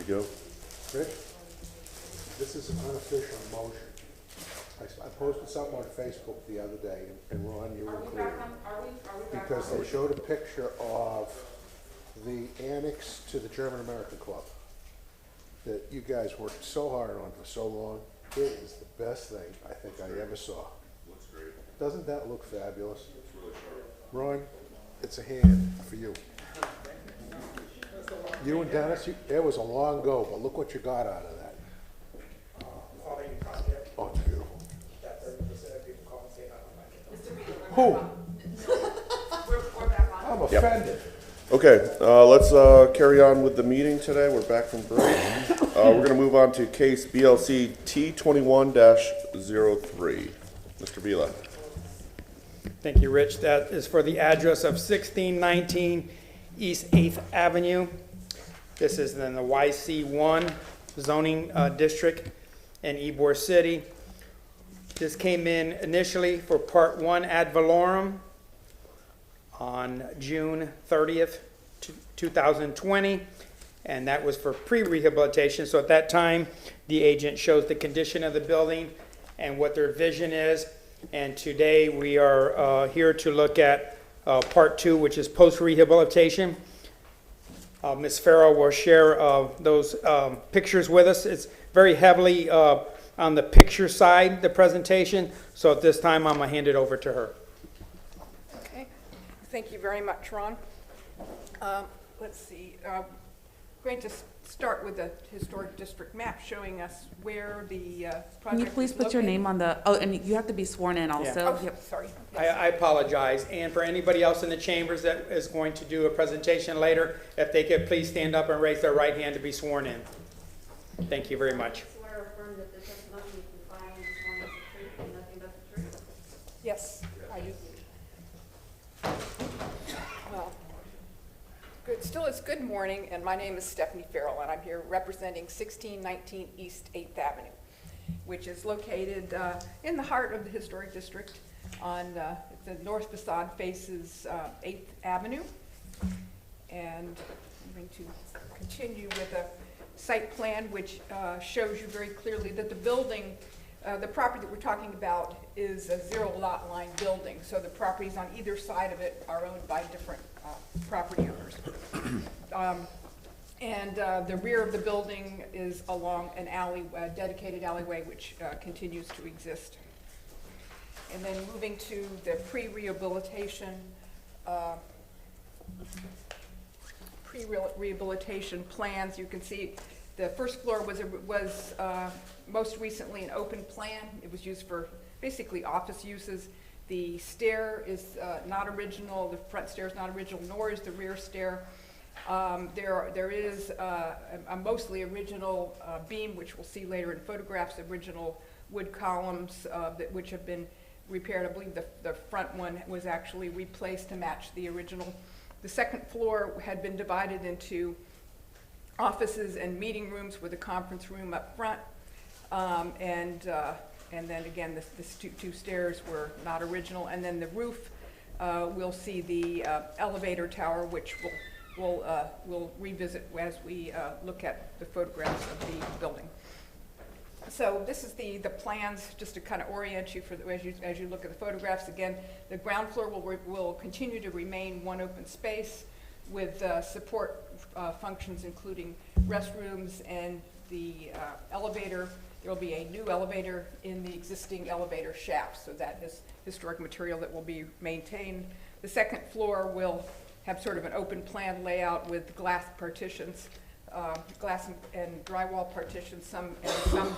go. Rich, this is an unofficial motion. I posted something on Facebook the other day, and Ron, you were included. Because they showed a picture of the annex to the German American Club that you guys worked so hard on for so long. It is the best thing I think I ever saw. Looks great. Doesn't that look fabulous? It's really sharp. Ron, it's a hand for you. You and Dennis, it was a long go, but look what you got out of that. Oh, it's beautiful. Who? I'm offended. Okay, let's carry on with the meeting today. We're back from break. We're going to move on to case BLC T21-03. Mr. Vila. Thank you, Rich. That is for the address of 1619 East 8th Avenue. This is in the YC1 zoning district in Ybor City. This came in initially for Part 1 ad valorem on June 30th, 2020, and that was for pre-rehabilitation. So at that time, the agent shows the condition of the building and what their vision is. And today we are here to look at Part 2, which is post-rehabilitation. Ms. Farrell will share those pictures with us. It's very heavily on the picture side, the presentation. So at this time, I'm going to hand it over to her. Okay. Thank you very much, Ron. Let's see. Going to start with the historic district map showing us where the project Can you please put your name on the, oh, and you have to be sworn in also. Oh, Yep. sorry. I apologize. And for anybody else in the chambers that is going to do a presentation later, if they could please stand up and raise their right hand to be sworn in. Thank you very much. Swear or affirm that the testimony you can find is one is the truth and nothing but the truth. Yes, I do. Well, good. Still, it's good morning, and my name is Stephanie Farrell, and I'm here representing 1619 East 8th Avenue, which is located in the heart of the historic district. On the north facade faces 8th Avenue, and I'm going to continue with a site plan which shows you very clearly that the building, the property that we're talking about is a zero lot line building, so the properties on either side of it are owned by different property owners. The rear of the building is along an alley, a dedicated alleyway, which continues to exist. And then moving to the pre-rehabilitation plans, you can see the first floor was most recently an open plan. It was used for basically office uses. The stair is not original. The front stair is not original, nor is the rear stair. There is a mostly original beam, which we'll see later in photographs, original wood columns which have been repaired. I believe the front one was actually replaced to match the original. The second floor had been divided into offices and meeting rooms with a conference room up front. And then again, the two stairs were not original. And then the roof, we'll see the elevator tower, which we'll revisit as we look at the photographs of the building. So this is the plans, just to kind of orient you for as you look at the photographs. Again, the ground floor will continue to remain one open space with support functions, including restrooms and the elevator. There will be a new elevator in the existing elevator shaft, so that is historic material that will be maintained. The second floor will have sort of an open plan layout with glass partitions, glass and drywall partitions, some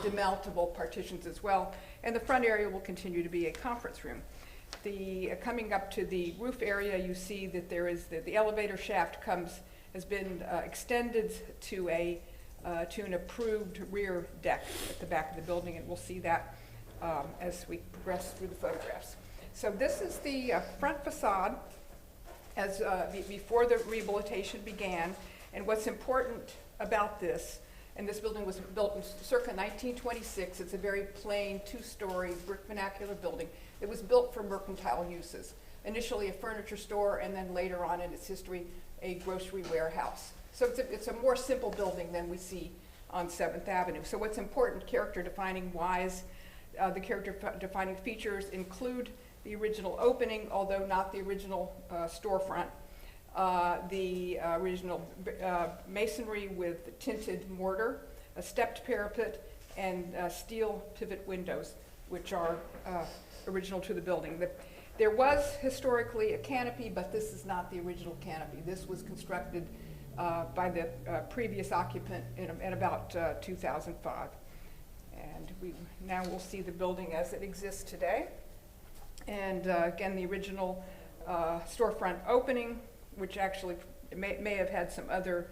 demountable partitions as well. And the front area will continue to be a conference room. Coming up to the roof area, you see that there is the elevator shaft has been extended to an approved rear deck at the back of the building, and we'll see that as we progress through the photographs. So this is the front facade as before the rehabilitation began. And what's important about this, and this building was built in circa 1926. It's a very plain two-story brick vernacular building. It was built for mercantile uses. Initially a furniture store, and then later on in its history, a grocery warehouse. So it's a more simple building than we see on 7th Avenue. So what's important, character defining wise, the character defining features include the original opening, although not the original storefront, the original masonry with tinted mortar, a stepped parapet, and steel pivot windows, which are original to the building. There was historically a canopy, but this is not the original canopy. This was constructed by the previous occupant in about 2005. And now we'll see the building as it exists today. And again, the original storefront opening, which actually may have had some other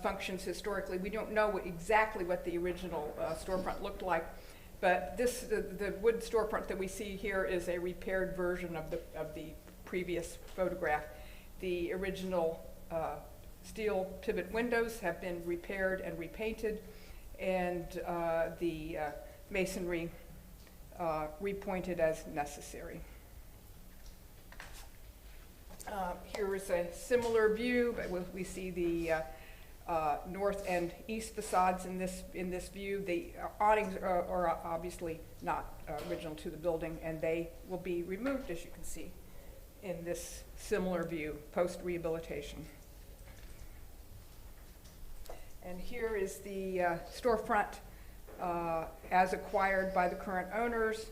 functions historically. We don't know exactly what the original storefront looked like, but the wood storefront that we see here is a repaired version of the previous photograph. The original steel pivot windows have been repaired and repainted, and the masonry repointed as necessary. Here is a similar view, but we see the north and east facades in this view. The awnings are obviously not original to the building, and they will be removed, as you can see, in this similar view, post-rehabilitation. And here is the storefront as acquired by the current owners,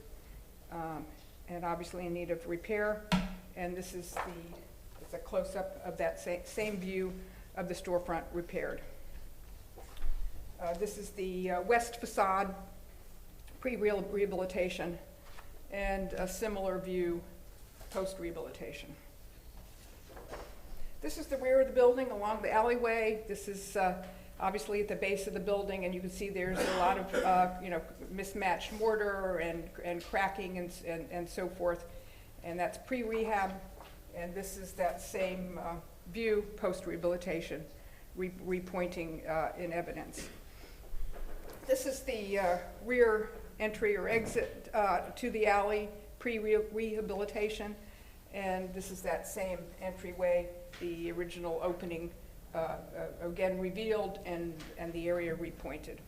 and obviously in need of repair. And this is it's a close-up of that same view of the storefront repaired. This is the west facade pre-rehabilitation, and a similar view post-rehabilitation. This is the rear of the building along the alleyway. This is obviously at the base of the building, and you can see there's a lot of mismatched mortar and cracking and so forth, and that's pre-rehab. And this is that same view post-rehabilitation, repointing in evidence. This is the rear entry or exit to the alley pre-rehabilitation, and this is that same entryway, the original opening again revealed and the area repointed.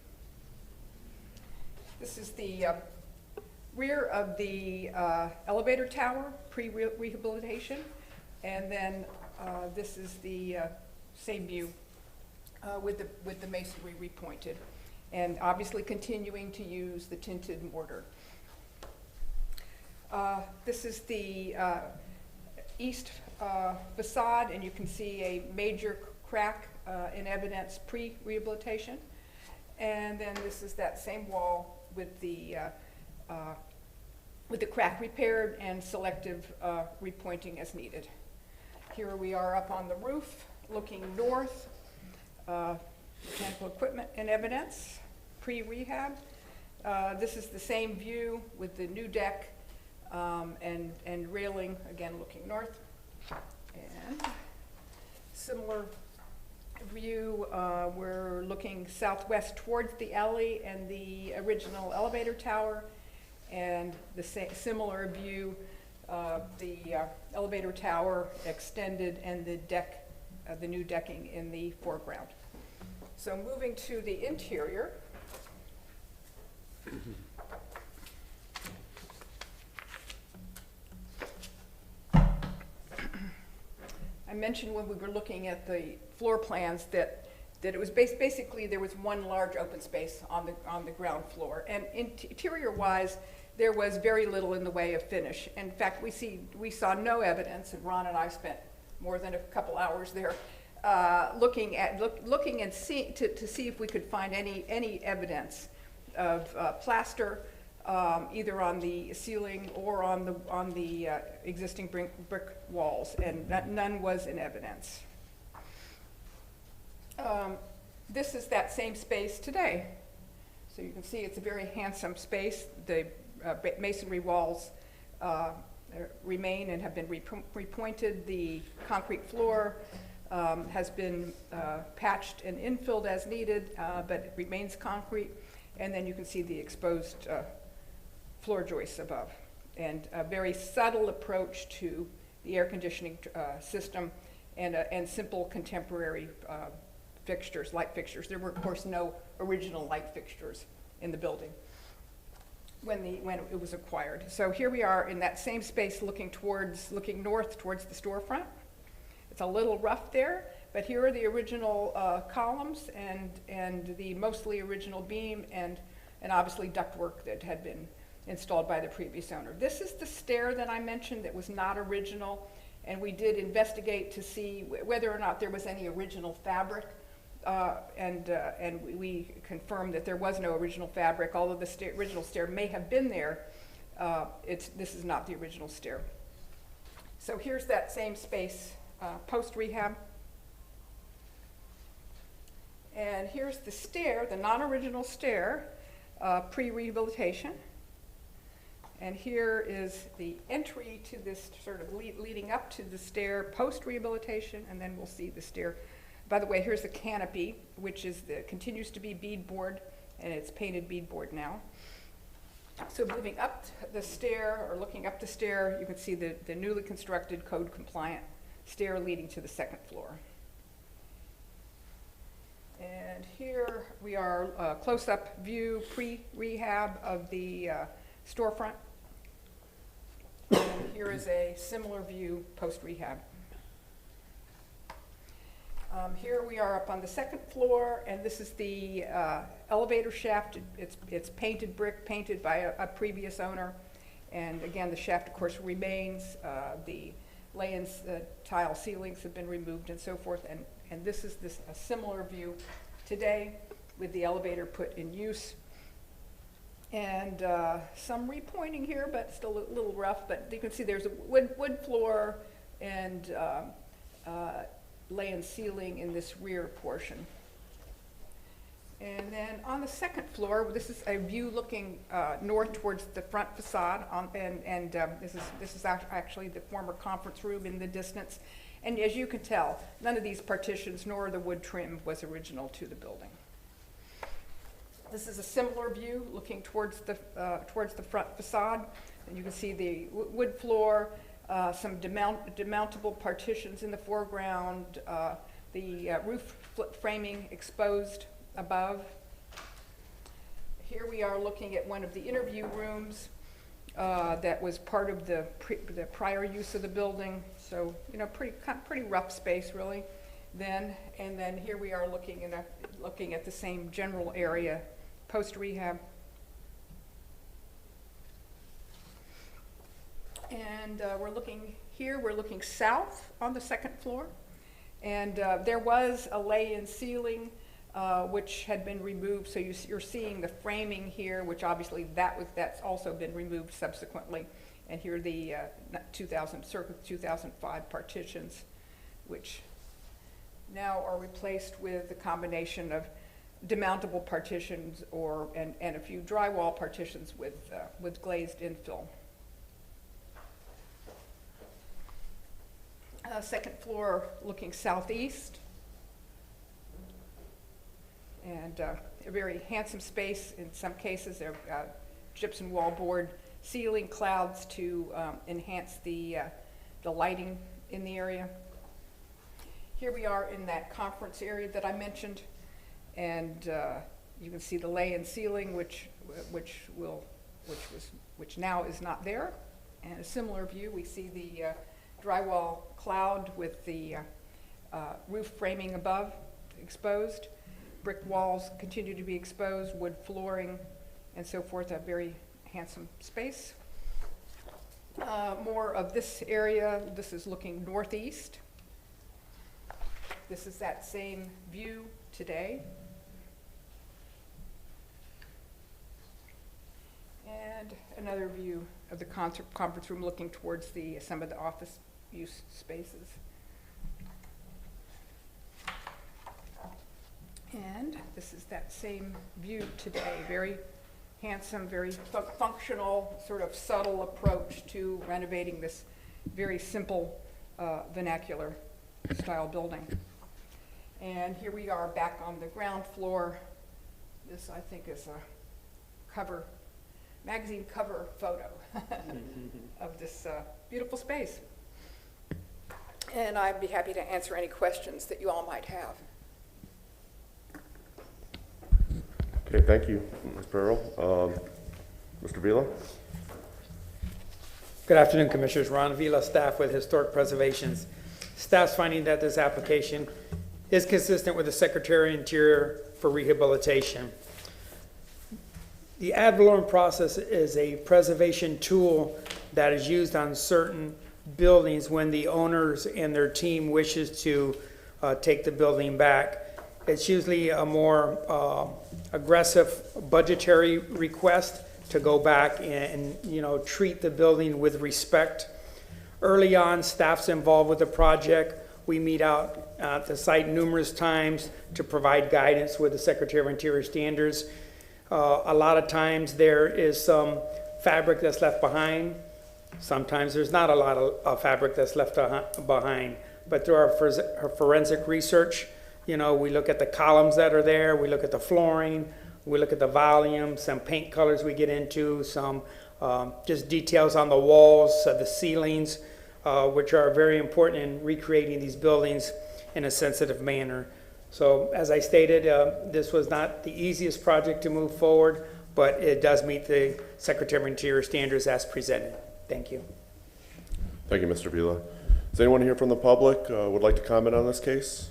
This is the rear of the elevator tower pre-rehabilitation, and then this is the same view with the masonry repointed, and obviously continuing to use the tinted mortar. This is the east facade, and you can see a major crack in evidence pre-rehabilitation. And then this is that same wall with the crack repaired and selective repointing as needed. Here we are up on the roof looking north, mechanical equipment in evidence, pre-rehab. This is the same view with the new deck and railing, again looking north. And similar view, we're looking southwest towards the alley and the original elevator tower, and the similar view, the elevator tower extended and the deck, the new decking in the foreground. So moving to the interior. I mentioned when we were looking at the floor plans that it was basically there was one large open space on the ground floor, and interior-wise, there was very little in the way of finish. In fact, we saw no evidence, and Ron and I spent more than a couple hours there looking and see to see if we could find any evidence of plaster, either on the ceiling or on the existing brick walls, and none was in evidence. This is that same space today. So you can see it's a very handsome space. The masonry walls remain and have been repointed. The concrete floor has been patched and infilled as needed, but it remains concrete. And then you can see the exposed floor joists above, and a very subtle approach to the air conditioning system, and simple contemporary fixtures, light fixtures. There were, of course, no original light fixtures in the building when it was acquired. So here we are in that same space looking north towards the storefront. It's a little rough there, but here are the original columns and the mostly original beam and obviously ductwork that had been installed by the previous owner. This is the stair that I mentioned that was not original, and we did investigate to see whether or not there was any original fabric. And we confirmed that there was no original fabric, although the original stair may have been there. This is not the original stair. So here's that same space post-rehab. And here's the stair, the non-original stair, pre-rehabilitation. And here is the entry to this sort of leading up to the stair post-rehabilitation, and then we'll see the stair. By the way, here's the canopy, which continues to be beadboard, and it's painted beadboard now. So moving up the stair, or looking up the stair, you can see the newly constructed code-compliant stair leading to the second floor. And here we are, close-up view, pre-rehab of the storefront. And here is a similar view post-rehab. Here we are up on the second floor, and this is the elevator shaft. It's painted brick, painted by a previous owner. And again, the shaft, of course, remains. The lay-ins, tile ceilings have been removed and so forth. And this is a similar view today with the elevator put in use. And some repointing here, but still a little rough. But you can see there's a wood floor and lay-in ceiling in this rear portion. And then on the second floor, this is a view looking north towards the front facade, this is actually the former conference room in the distance. And as you can tell, none of these partitions nor the wood trim was original to the building. This is a similar view looking towards the front facade, and you can see the wood floor, some demountable partitions in the foreground, the roof framing exposed above. Here we are looking at one of the interview rooms that was part of the prior use of the building. So, pretty rough space really then. And then here we are looking at the same general area post-rehab. And we're looking south on the second floor. And there was a lay-in ceiling which had been removed. So you're seeing the framing here, which obviously that's also been removed subsequently. And here are the circa 2005 partitions, which now are replaced with a combination of demountable partitions and a few drywall partitions with glazed infill. Second floor looking southeast, and a very handsome space. In some cases, there are gypsum wallboard ceiling clouds to enhance the lighting in the area. Here we are in that conference area that I mentioned, and you can see the lay-in ceiling, which now is not there. And a similar view, we see the drywall cloud with the roof framing above exposed. Brick walls continue to be exposed, wood flooring, and so forth. A very handsome space. More of this area. This is looking northeast. This is that same view today. And another view of the conference room looking towards some of the office use spaces. And this is that same view today. Very handsome, very functional, sort of subtle approach to renovating this very simple vernacular style building. And here we are back on the ground floor. This, I think, is a magazine cover photo of this beautiful space. And I'd be happy to answer any questions that you all might have. Okay, thank you, Ms. Pearl. Mr. Vila? Good afternoon, Commissioners. Ron Vila, staff with Historic Preservations. Staff's finding that this application is consistent with the Secretary of Interior for rehabilitation. The ad valorem process is a preservation tool that is used on certain buildings when the owners and their team wishes to take the building back. It's usually a more aggressive budgetary request to go back and treat the building with respect. Early on, staff's involved with the project. We meet out at the site numerous times to provide guidance with the Secretary of Interior standards. A lot of times there is some fabric that's left behind. Sometimes there's not a lot of fabric that's left behind. But through our forensic research, we look at the columns that are there, we look at the flooring, we look at the volume, some paint colors we get into, some just details on the walls, the ceilings, which are very important in recreating these buildings in a sensitive manner. So as I stated, this was not the easiest project to move forward, but it does meet the Secretary of Interior standards as presented. Thank you. Thank you, Mr. Vila. Is anyone here from the public would like to comment on this case?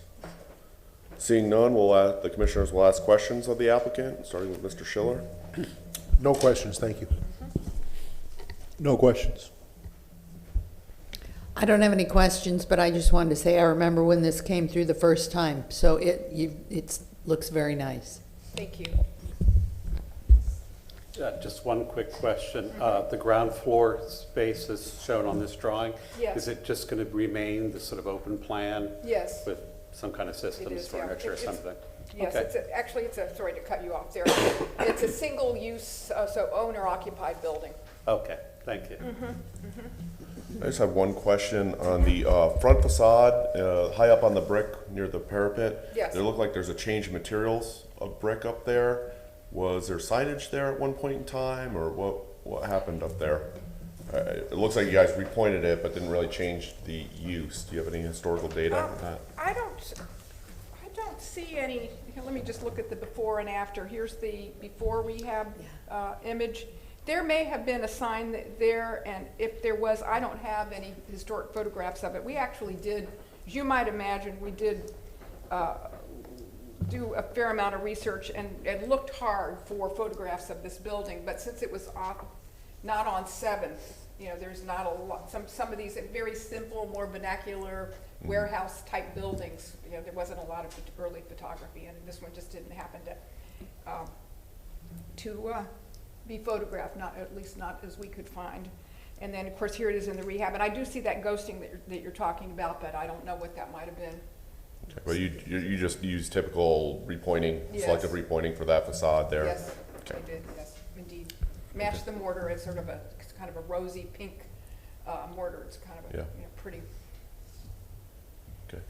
Seeing none, the commissioners will ask questions of the applicant, starting with Mr. Schiller. No questions, thank you. No questions. I don't have any questions, but I just wanted to say I remember when this came through the first time, so it looks very nice. Thank you. Just one quick question. The ground floor space is shown on this drawing. Yes. Is it just going to remain the sort of open plan? Yes. With some kind of systems, is, yeah. furniture or something? Yes, Okay. actually, sorry to cut you off there. It's a single use, so owner occupied building. Okay, thank you. I just have one question on the front facade, high up on the brick near the parapet. Yes. There looked like there's a change of materials of brick up there. Was there signage there at one point in time, or what happened up there? It looks like you guys repointed it, but didn't really change the use. Do you have any historical data on that? I don't see any. Here, let me just look at the before and after. Here's the before rehab image. There may have been a sign there, and if there was, I don't have any historic photographs of it. We actually did, as you might imagine, we did do a fair amount of research and looked hard for photographs of this building, but since it was not on 7th, there's not a lot, some of these very simple, more vernacular warehouse type buildings, there wasn't a lot of early photography, and this one just didn't happen to be photographed, at least not as we could find. And then of course here it is in the rehab, and I do see that ghosting that you're talking about, but I don't know what that might have been. Okay. Well, you just use typical repointing, Yes. selective repointing for that facade there. Yes, Okay. I did, yes, indeed. Matched the mortar as sort of a kind of a rosy pink mortar. It's kind of a pretty. Okay.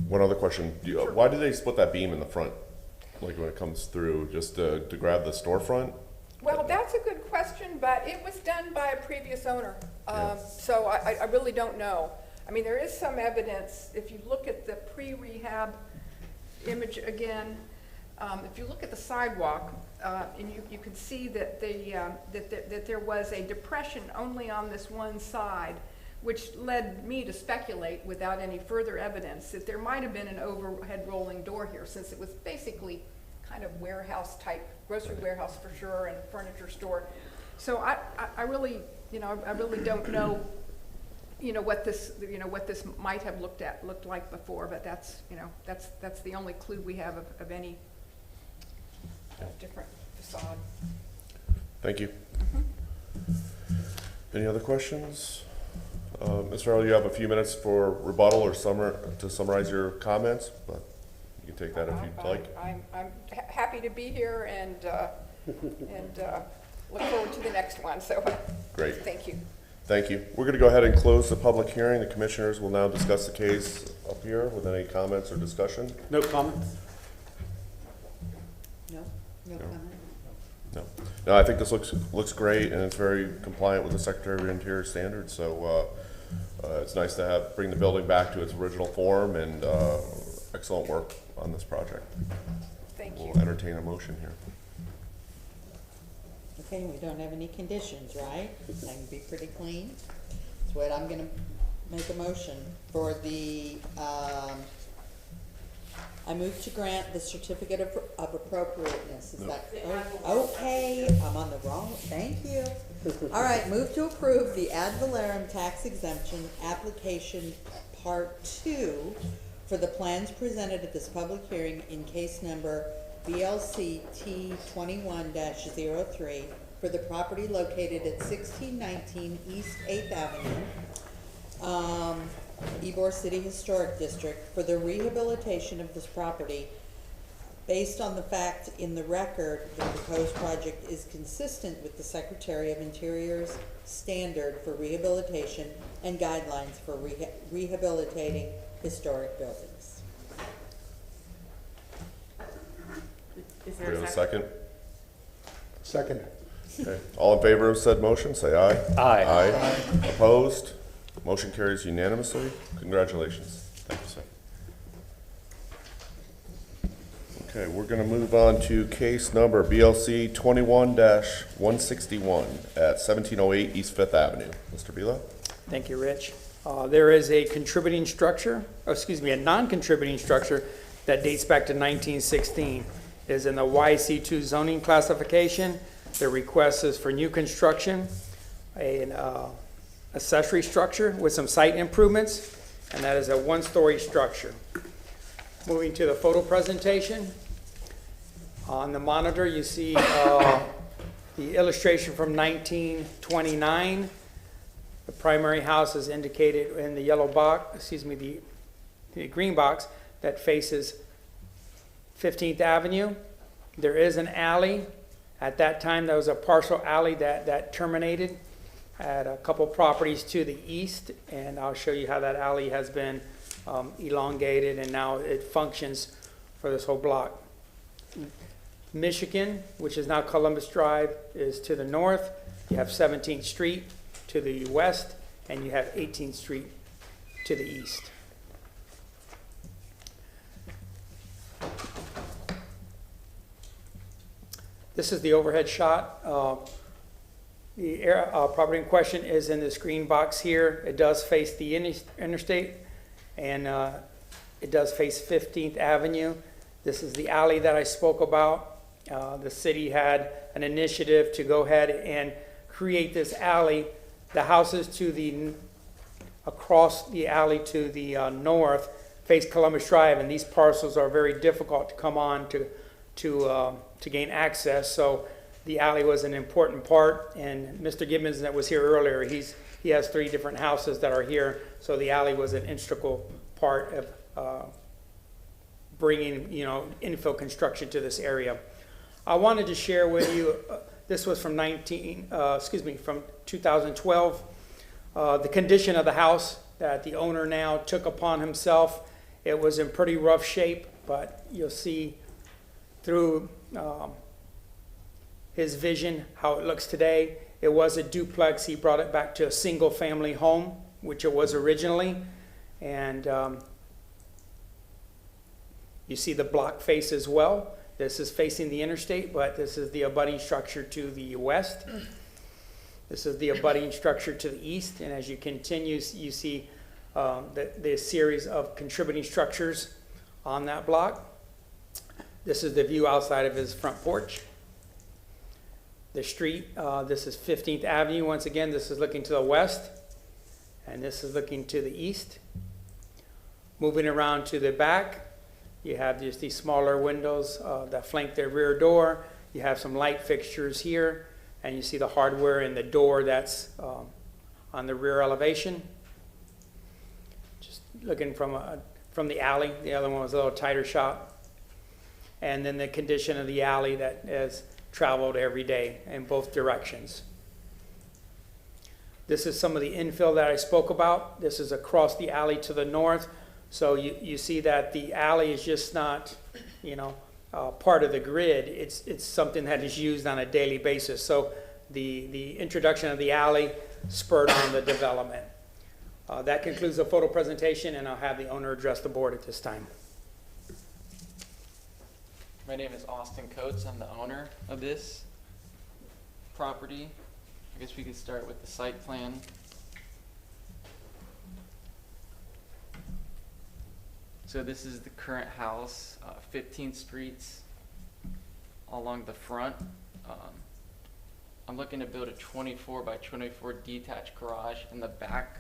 One other question. Why did they split that beam in the front? Like when it comes through, just to grab the storefront? Well, that's a good question, but it was done by a previous owner. Yeah. So I really don't know. I mean, there is some evidence. If you look at the pre-rehab image again, if you look at the sidewalk, and you can see that that there was a depression only on this one side, which led me to speculate, without any further evidence, that there might have been an overhead rolling door here, since it was basically kind of warehouse type, grocery warehouse for sure, and furniture store. So I really, I really don't know, what this might have looked like before, but that's the only clue we have of any different facade. Thank you. Any other questions? Ms. Farrell, you have a few minutes for rebuttal or to summarize your comments, but you can take that if you'd like. I'm happy to be here and look forward to the next one. So Great. Thank you. Thank you. We're going to go ahead and close the public hearing. The commissioners will now discuss the case up here with any comments or discussion. No comments? No comment. No. No, I think this looks great, and it's very compliant with the Secretary of Interior standards. So it's nice to bring the building back to its original form, and excellent work on this project. Thank you. We'll entertain a motion here. Okay, we don't have any conditions, right? I can be pretty clean. That's what I'm gonna make a motion for the, I move to grant the certificate of appropriateness. Is that, oh, okay, I'm on the wrong, thank you. All right, move to approve the ad valorem tax exemption application part 2 for the plans presented at this public hearing in case number BLC T 21-03 for the property located at 1619 East 8th Avenue, Ybor City Historic District, for the rehabilitation of this property based on the fact in the record the proposed project is consistent with the Secretary of Interior's standard for rehabilitation and guidelines for rehabilitating historic buildings. Is Do there we have a a second? second? Second. Okay. All in favor of said motion, say aye. Aye. Aye. Opposed? Motion carries unanimously. Congratulations. Thank you, sir. Okay, we're gonna move on to case number BLC 21-161 at 1708 East Fifth Avenue. Mr. Bila? Thank you, Rich. There is a contributing structure, a non-contributing structure that dates back to 1916. It is in the YC2 zoning classification. The request is for new construction, an accessory structure with some site improvements, and that is a one-story structure. Moving to the photo presentation. On the monitor, you see the illustration from 1929. The primary house is indicated in the yellow box, the green box that faces 15th Avenue. There is an alley. At that time, there was a partial alley that terminated at a couple properties to the east, and I'll show you how that alley has been elongated, and now it functions for this whole block. Michigan, which is now Columbus Drive, is to the north. You have 17th Street to the west, and you have 18th Street to the east. This is the overhead shot. The property in question is in this green box here. It does face the interstate, and it does face 15th Avenue. This is the alley that I spoke about. The city had an initiative to go ahead and create this alley. The houses across the alley to the north face Columbus Drive, and these parcels are very difficult to come on to gain access. So the alley was an important part, and Mr. Gibbons that was here earlier, he has 3 different houses that are here, so the alley was an integral part of bringing infill construction to this area. I wanted to share with you, this was from 2012, the condition of the house that the owner now took upon himself. It was in pretty rough shape, but you'll see through his vision how it looks today. It was a duplex. He brought it back to a single family home, which it was originally. And you see the block face as well. This is facing the interstate, but this is the abutting structure to the west. This is the abutting structure to the east. And as you continue, you see the series of contributing structures on that block. This is the view outside of his front porch. The street, this is 15th Avenue. Once again, this is looking to the west, and this is looking to the east. Moving around to the back, you have just these smaller windows that flank the rear door. You have some light fixtures here, and you see the hardware in the door that's on the rear elevation. Just looking from the alley. The other one was a little tighter shot. And then the condition of the alley that is traveled every day in both directions. This is some of the infill that I spoke about. This is across the alley to the north. So you see that the alley is just not, part of the grid. It's something that is used on a daily basis. So the introduction of the alley spurred on the development. That concludes the photo presentation, and I'll have the owner address the board at this time. My name is Austin Coates. I'm the owner of this property. I guess we could start with the site plan. So this is the current house, 15 streets along the front. I'm looking to build a 24 by 24 detached garage in the back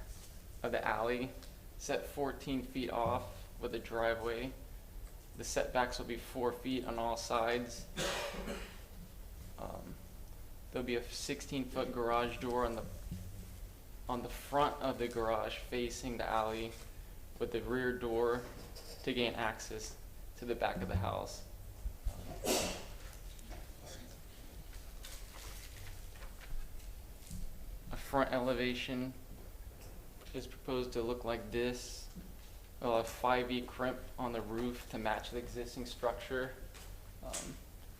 of the alley, set 14 feet off with a driveway. The setbacks will be 4 feet on all sides. There'll be a 16-foot garage door on the front of the garage facing the alley, with the rear door to gain access to the back of the house. A front elevation is proposed to look like this. We'll have 5E crimp on the roof to match the existing structure,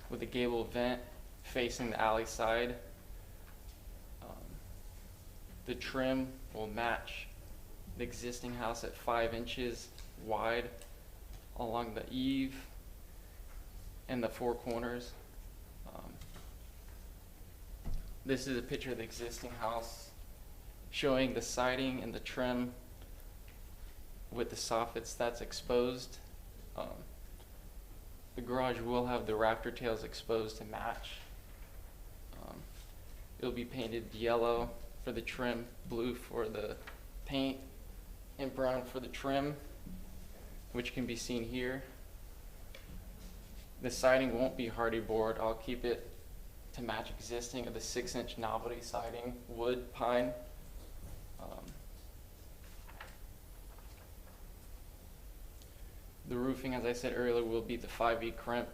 with a gable vent facing the alley side. The trim will match the existing house at 5 inches wide along the eave and the 4 corners. This is a picture of the existing house showing the siding and the trim with the soffits that's exposed. The garage will have the rafter tails exposed to match. It'll be painted yellow for the trim, blue for the paint, and brown for the trim, which can be seen here. The siding won't be hardy board. I'll keep it to match existing of the 6-inch novelty siding, wood, pine. The roofing, as I said earlier, will be the 5E crimp.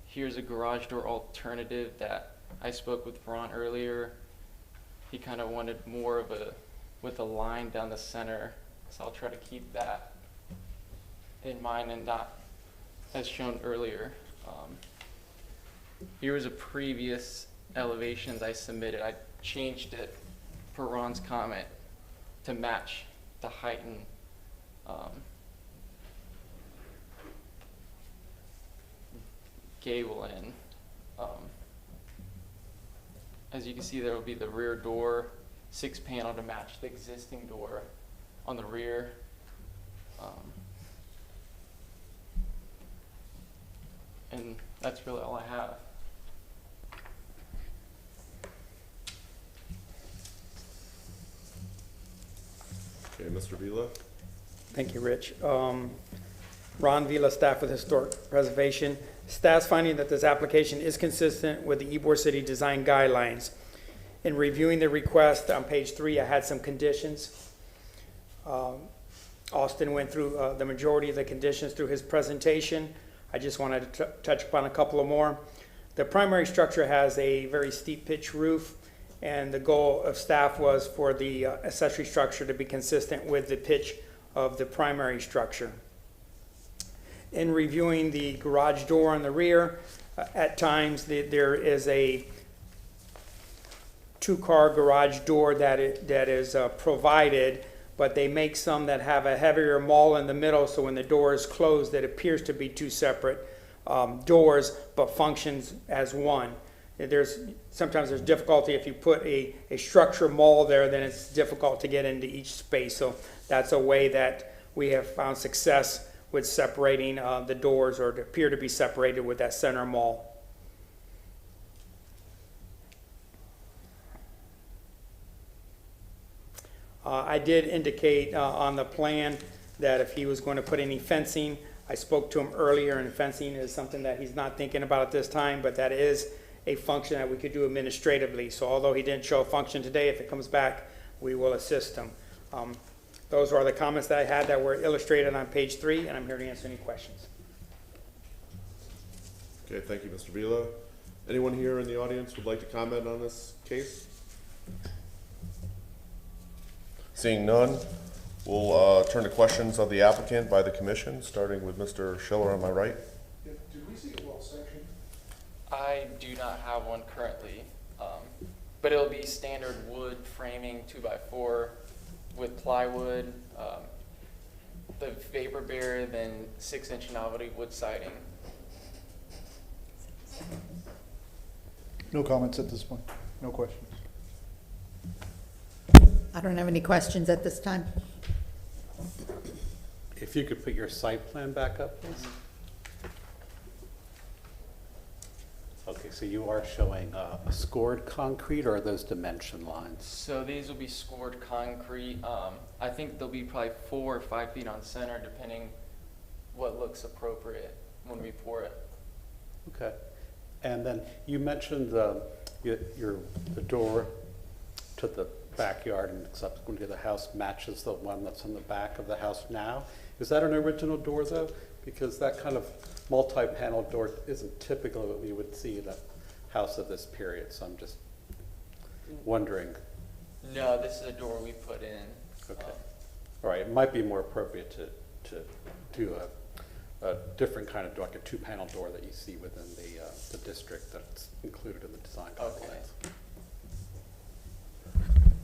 Here's a garage door alternative that I spoke with Ron earlier. He kind of wanted more of with a line down the center, so I'll try to keep that in mind and not as shown earlier. Here was a previous elevations I submitted. I changed it per Ron's comment to match the height and gable end. As you can see, there will be the rear door, 6 panel to match the existing door on the rear. And that's really all I have. Okay, Mr. Vila? Thank you, Rich. Ron Vila, staff with Historic Preservation. Staff's finding that this application is consistent with the Ybor City Design Guidelines. In reviewing the request on page 3, I had some conditions. Austin went through the majority of the conditions through his presentation. I just wanted to touch upon a couple of more. The primary structure has a very steep pitch roof, and the goal of staff was for the accessory structure to be consistent with the pitch of the primary structure. In reviewing the garage door on the rear, at times there is a 2-car garage door that is provided, but they make some that have a heavier maul in the middle, so when the door is closed, it appears to be 2 separate doors, but functions as one. Sometimes there's difficulty if you put a structure maul there, then it's difficult to get into each space. So that's a way that we have found success with separating the doors, or to appear to be separated with that center maul. I did indicate on the plan that if he was going to put any fencing, I spoke to him earlier, and fencing is something that he's not thinking about at this time, but that is a function that we could do administratively. So although he didn't show a function today, if it comes back, we will assist him. Those are the comments that I had that were illustrated on page 3, and I'm here to answer any questions. Okay, thank you, Mr. Vila. Anyone here in the audience would like to comment on this case? Seeing none, we'll turn to questions of the applicant by the commission, starting with Mr. Schiller on my right. Did we see a wall section? I do not have one currently, but it'll be standard wood framing 2x4 with plywood. the vapor barrier, then 6-inch novelty wood siding. No comments at this point. No questions. I don't have any questions at this time. If you could put your site plan back up, please. Okay, so you are showing a scored concrete, or are those dimension lines? So these will be scored concrete. I think they'll be probably 4 or 5 feet on center, depending what looks appropriate when we pour it. Okay. And then you mentioned the door to the backyard and subsequent to the house matches the one that's in the back of the house now. Is that an original door though? Because that kind of multi-panel door isn't typically what we would see in a house of this period. So I'm just wondering. No, this is a door we put in. Okay. All right. It might be more appropriate to do a different kind of door, like a 2-panel door that you see within the district that's included in the design guidelines.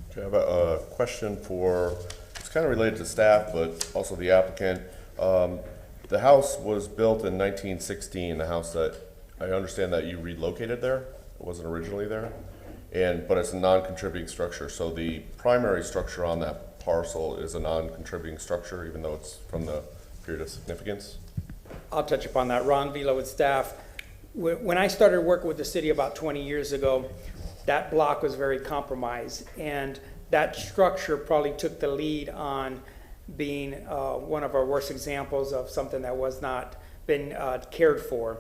Okay, I have a question for, it's kind of related to staff, but also the applicant. The house was built in 1916, the house that, I understand that you relocated there, it wasn't originally there, but it's a non-contributing structure, so the primary structure on that parcel is a non-contributing structure, even though it's from the period of significance? I'll touch upon that. Ron Velo with staff. When I started working with the city about 20 years ago, that block was very compromised, and that structure probably took the lead on being one of our worst examples of something that was not been cared for.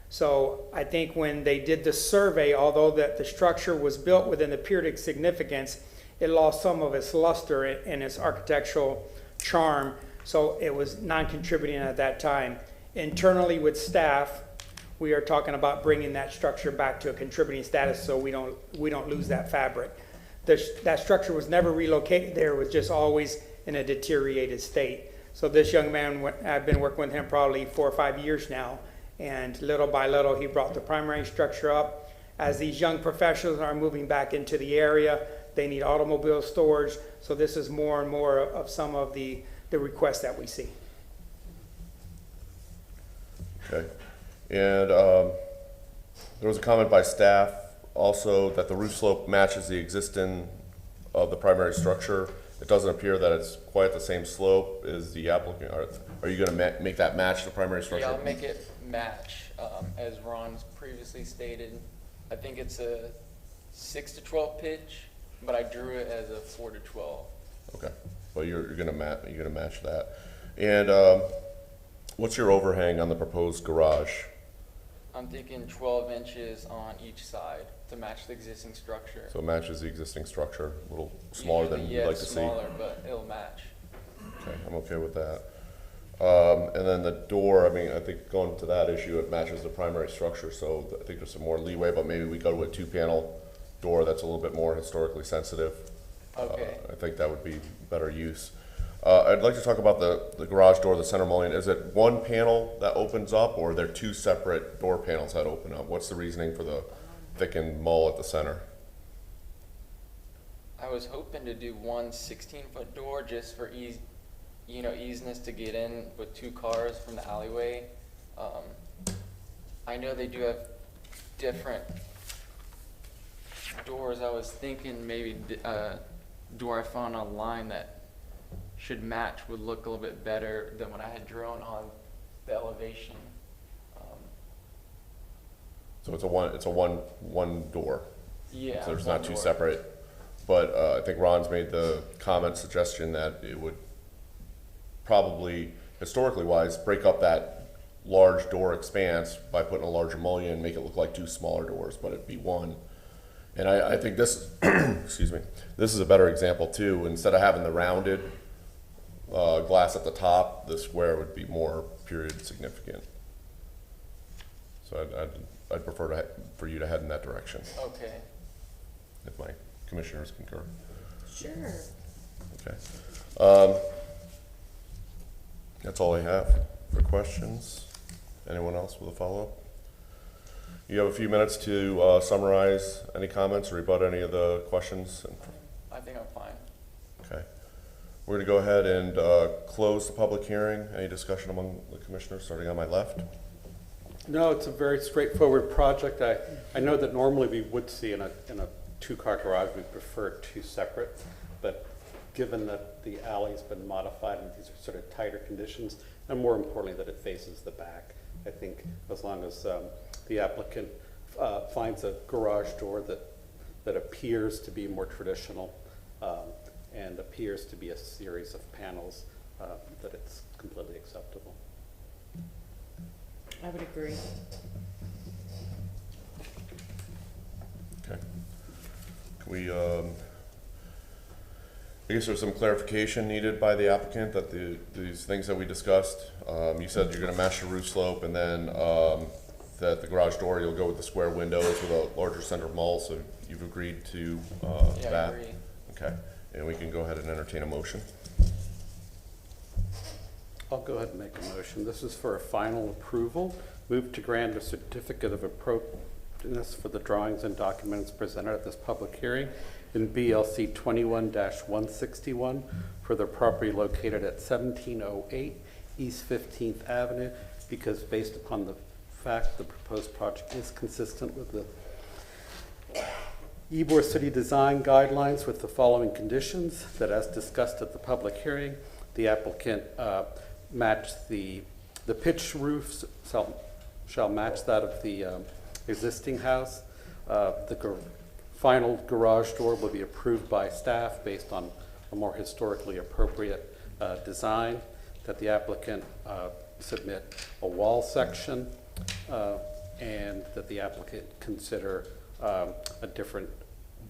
So I think when they did the survey, although the structure was built within the period of significance, it lost some of its luster and its architectural charm, so it was non-contributing at that time. Internally with staff, we are talking about bringing that structure back to a contributing status so we don't lose that fabric. That structure was never relocated there, it was just always in a deteriorated state. So this young man, I've been working with him probably 4 or 5 years now, and little by little he brought the primary structure up. As these young professionals are moving back into the area, they need automobile storage, so this is more and more of some of the requests that we see. Okay, and there was a comment by staff also that the roof slope matches the existing of the primary structure. It doesn't appear that it's quite the same slope as the applicant. Are you going to make that match the primary structure? Yeah, I'll make it match, as Ron's previously stated. I think it's a 6 to 12 pitch, but I drew it as a 4 to 12. Okay, well you're going to match that. And what's your overhang on the proposed garage? I'm thinking 12 inches on each side to match the existing structure. So it matches the existing structure, a little smaller than you'd like to see? Smaller, but it'll match. Okay, I'm okay with that. And then the door, I mean, I think going to that issue, it matches the primary structure, so I think there's some more leeway, but maybe we go to a 2-panel door that's a little bit more historically sensitive. Okay. I think that would be better use. I'd like to talk about the garage door, the center mullion. Is it one panel that opens up, or are there 2 separate door panels that open up? What's the reasoning for the thickened mull at the center? I was hoping to do one 16-foot door just for easiness to get in with 2 cars from the alleyway. I know they do have different doors. I was thinking maybe a door I found online that should match would look a little bit better than what I had drawn on the elevation. So it's a one door. Yeah. So there's one not 2 door. separate. But I think Ron's made the suggestion that it would probably, historically wise, break up that large door expanse by putting a larger mullion and make it look like 2 smaller doors, but it'd be one. And I think this, excuse me, this is a better example too. Instead of having the rounded glass at the top, the square would be more period significant. So I'd prefer for you to head in that direction, Okay. if my commissioners concur. Sure. Okay. That's all I have for questions. Anyone else with a follow-up? You have a few minutes to summarize any comments or rebut any of the questions. I think I'm fine. Okay. We're going to go ahead and close the public hearing. Any discussion among the commissioners, starting on my left? No, it's a very straightforward project. I know that normally we would see in a two-car garage, we prefer two separate, but given that the alley's been modified and these are sort of tighter conditions, and more importantly, that it faces the back, I think as long as the applicant finds a garage door that appears to be more traditional and appears to be a series of panels, that it's completely acceptable. I would agree. Okay. Can we, I guess there's some clarification needed by the applicant that these things that we discussed, you said you're gonna match the roof slope and then that the garage door, you'll go with the square windows with a larger center mall, so you've agreed to Yeah, that? I agree. Okay, and we can go ahead and entertain a motion. I'll go ahead and make a motion. This is for a final approval. Move to grant a certificate of appropriateness for the drawings and documents presented at this public hearing in BLC 21-161 for the property located at 1708 East 15th Avenue, because based upon the fact the proposed project is consistent with the Ybor City Design Guidelines with the following conditions: that as discussed at the public hearing, the applicant match the pitch roofs shall match that of the existing house. The final garage door will be approved by staff based on a more historically appropriate design. That the applicant submit a wall section, and that the applicant consider a different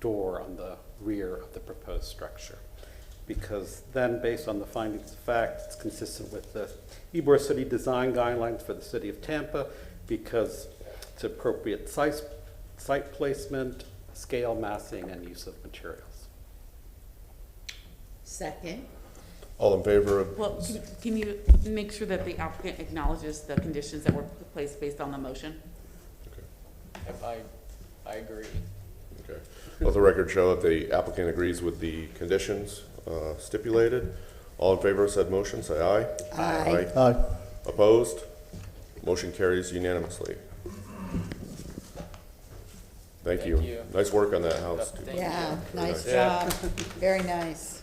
door on the rear of the proposed structure. Because then, based on the findings of fact, it's consistent with the Ybor City Design Guidelines for the City of Tampa, because it's appropriate site placement, scale, massing, and use of materials. Second. All in favor of? Well, can you make sure that the applicant acknowledges the conditions that were placed based on the motion? Yep, I agree. Okay. Let the record show that the applicant agrees with the conditions stipulated. All in favor of said motion, say aye. Aye. Aye. Opposed? Motion carries unanimously. Thank you. Thank you. Nice work on that house, too. Thank Yeah, you. nice nice. job. Very nice.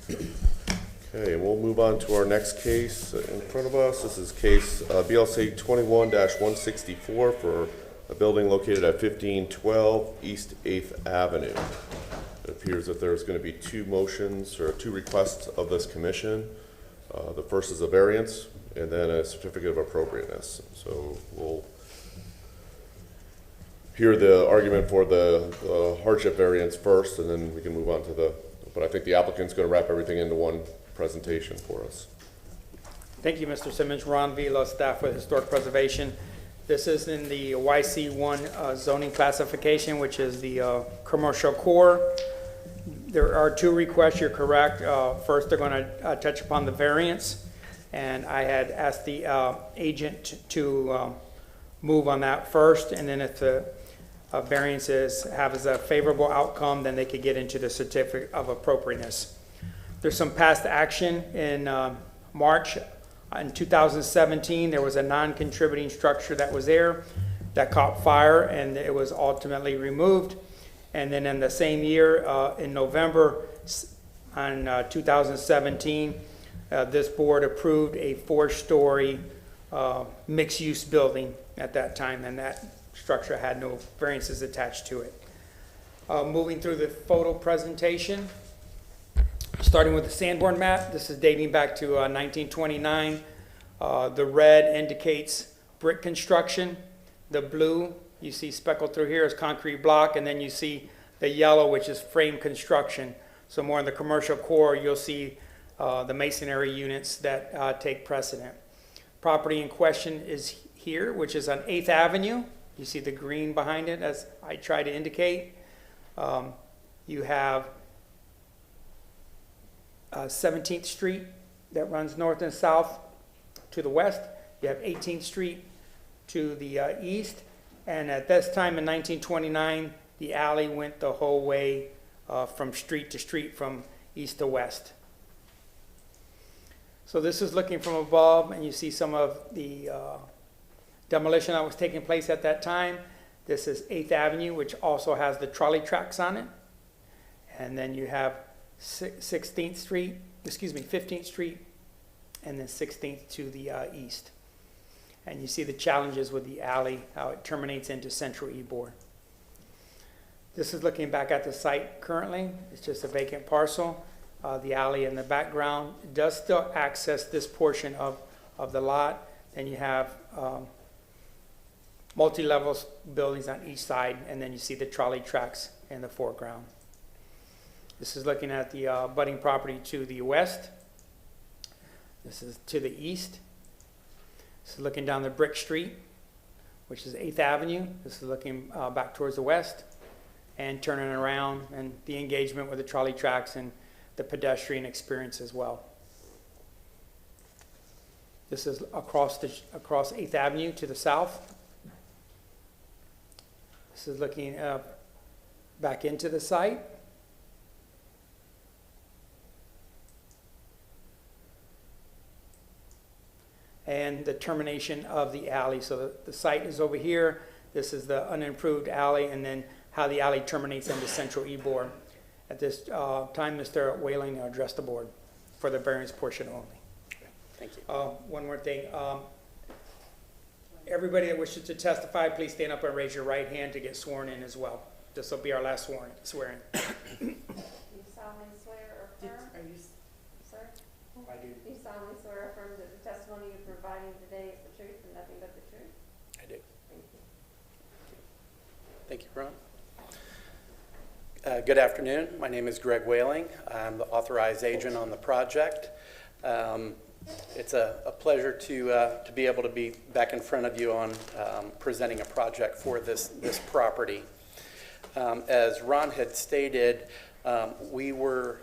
Okay, and we'll move on to our next case in front of us. This is case BLC 21-164 for a building located at 1512 East 8th Avenue. It appears that there's going to be two motions or two requests of this commission. The first is a variance and then a certificate of appropriateness. So we'll hear the argument for the hardship variance first, and then we can move on to but I think the applicant's going to wrap everything into one presentation for us. Thank you, Mr. Simmons. Ron Vila, staff with Historic Preservation. This is in the YC1 zoning classification, which is the commercial core. There are two requests, you're correct. First, they're going to touch upon the variance, and I had asked the agent to move on that first, and then if the variances have as a favorable outcome, then they could get into the certificate of appropriateness. There's some past action in March. In 2017, there was a non-contributing structure that was there that caught fire, and it was ultimately removed. And then in the same year, in November on 2017, this board approved a 4-story mixed-use building at that time, and that structure had no variances attached to it. Moving through the photo presentation, starting with the Sanborn map. This is dating back to 1929. The red indicates brick construction. The blue, you see speckled through here, is concrete block, and then you see the yellow, which is frame construction. So more in the commercial core, you'll see the masonry units that take precedent. Property in question is here, which is on 8th Avenue. You see the green behind it, as I try to indicate. You have 17th Street that runs north and south to the west. You have 18th Street to the east. And at this time in 1929, the alley went the whole way from street to street from east to west. So this is looking from above, and you see some of the demolition that was taking place at that time. This is 8th Avenue, which also has the trolley tracks on it. And then you have 15th Street, and then 16th to the east. And you see the challenges with the alley, how it terminates into Central Ybor. This is looking back at the site currently. It's just a vacant parcel. The alley in the background does still access this portion of the lot. Then you have multi-level buildings on each side, and then you see the trolley tracks in the foreground. This is looking at the abutting property to the west. This is to the east. This is looking down the Brick Street, which is 8th Avenue. This is looking back towards the west and turning around, and the engagement with the trolley tracks and the pedestrian experience as well. This is across 8th Avenue to the south. This is looking back into the site. And the termination of the alley. So the site is over here. This is the unimproved alley, and then how the alley terminates into Central Ybor. At this time, Mr. Whaling addressed the board for the variance portion only. Thank you. One more thing. Everybody that wishes to testify, please stand up and raise your right hand to get sworn in as well. This will be our last swearing. You solemnly swear or affirm? Sir? I do. You solemnly swear or affirm that the testimony you're providing today is the truth and nothing but the truth? I do. Thank you. Thank you, Ron. Good afternoon. My name is Greg Whaling. I'm the authorized agent on the project. It's a pleasure to be able to be back in front of you on presenting a project for this property. As Ron had stated, we were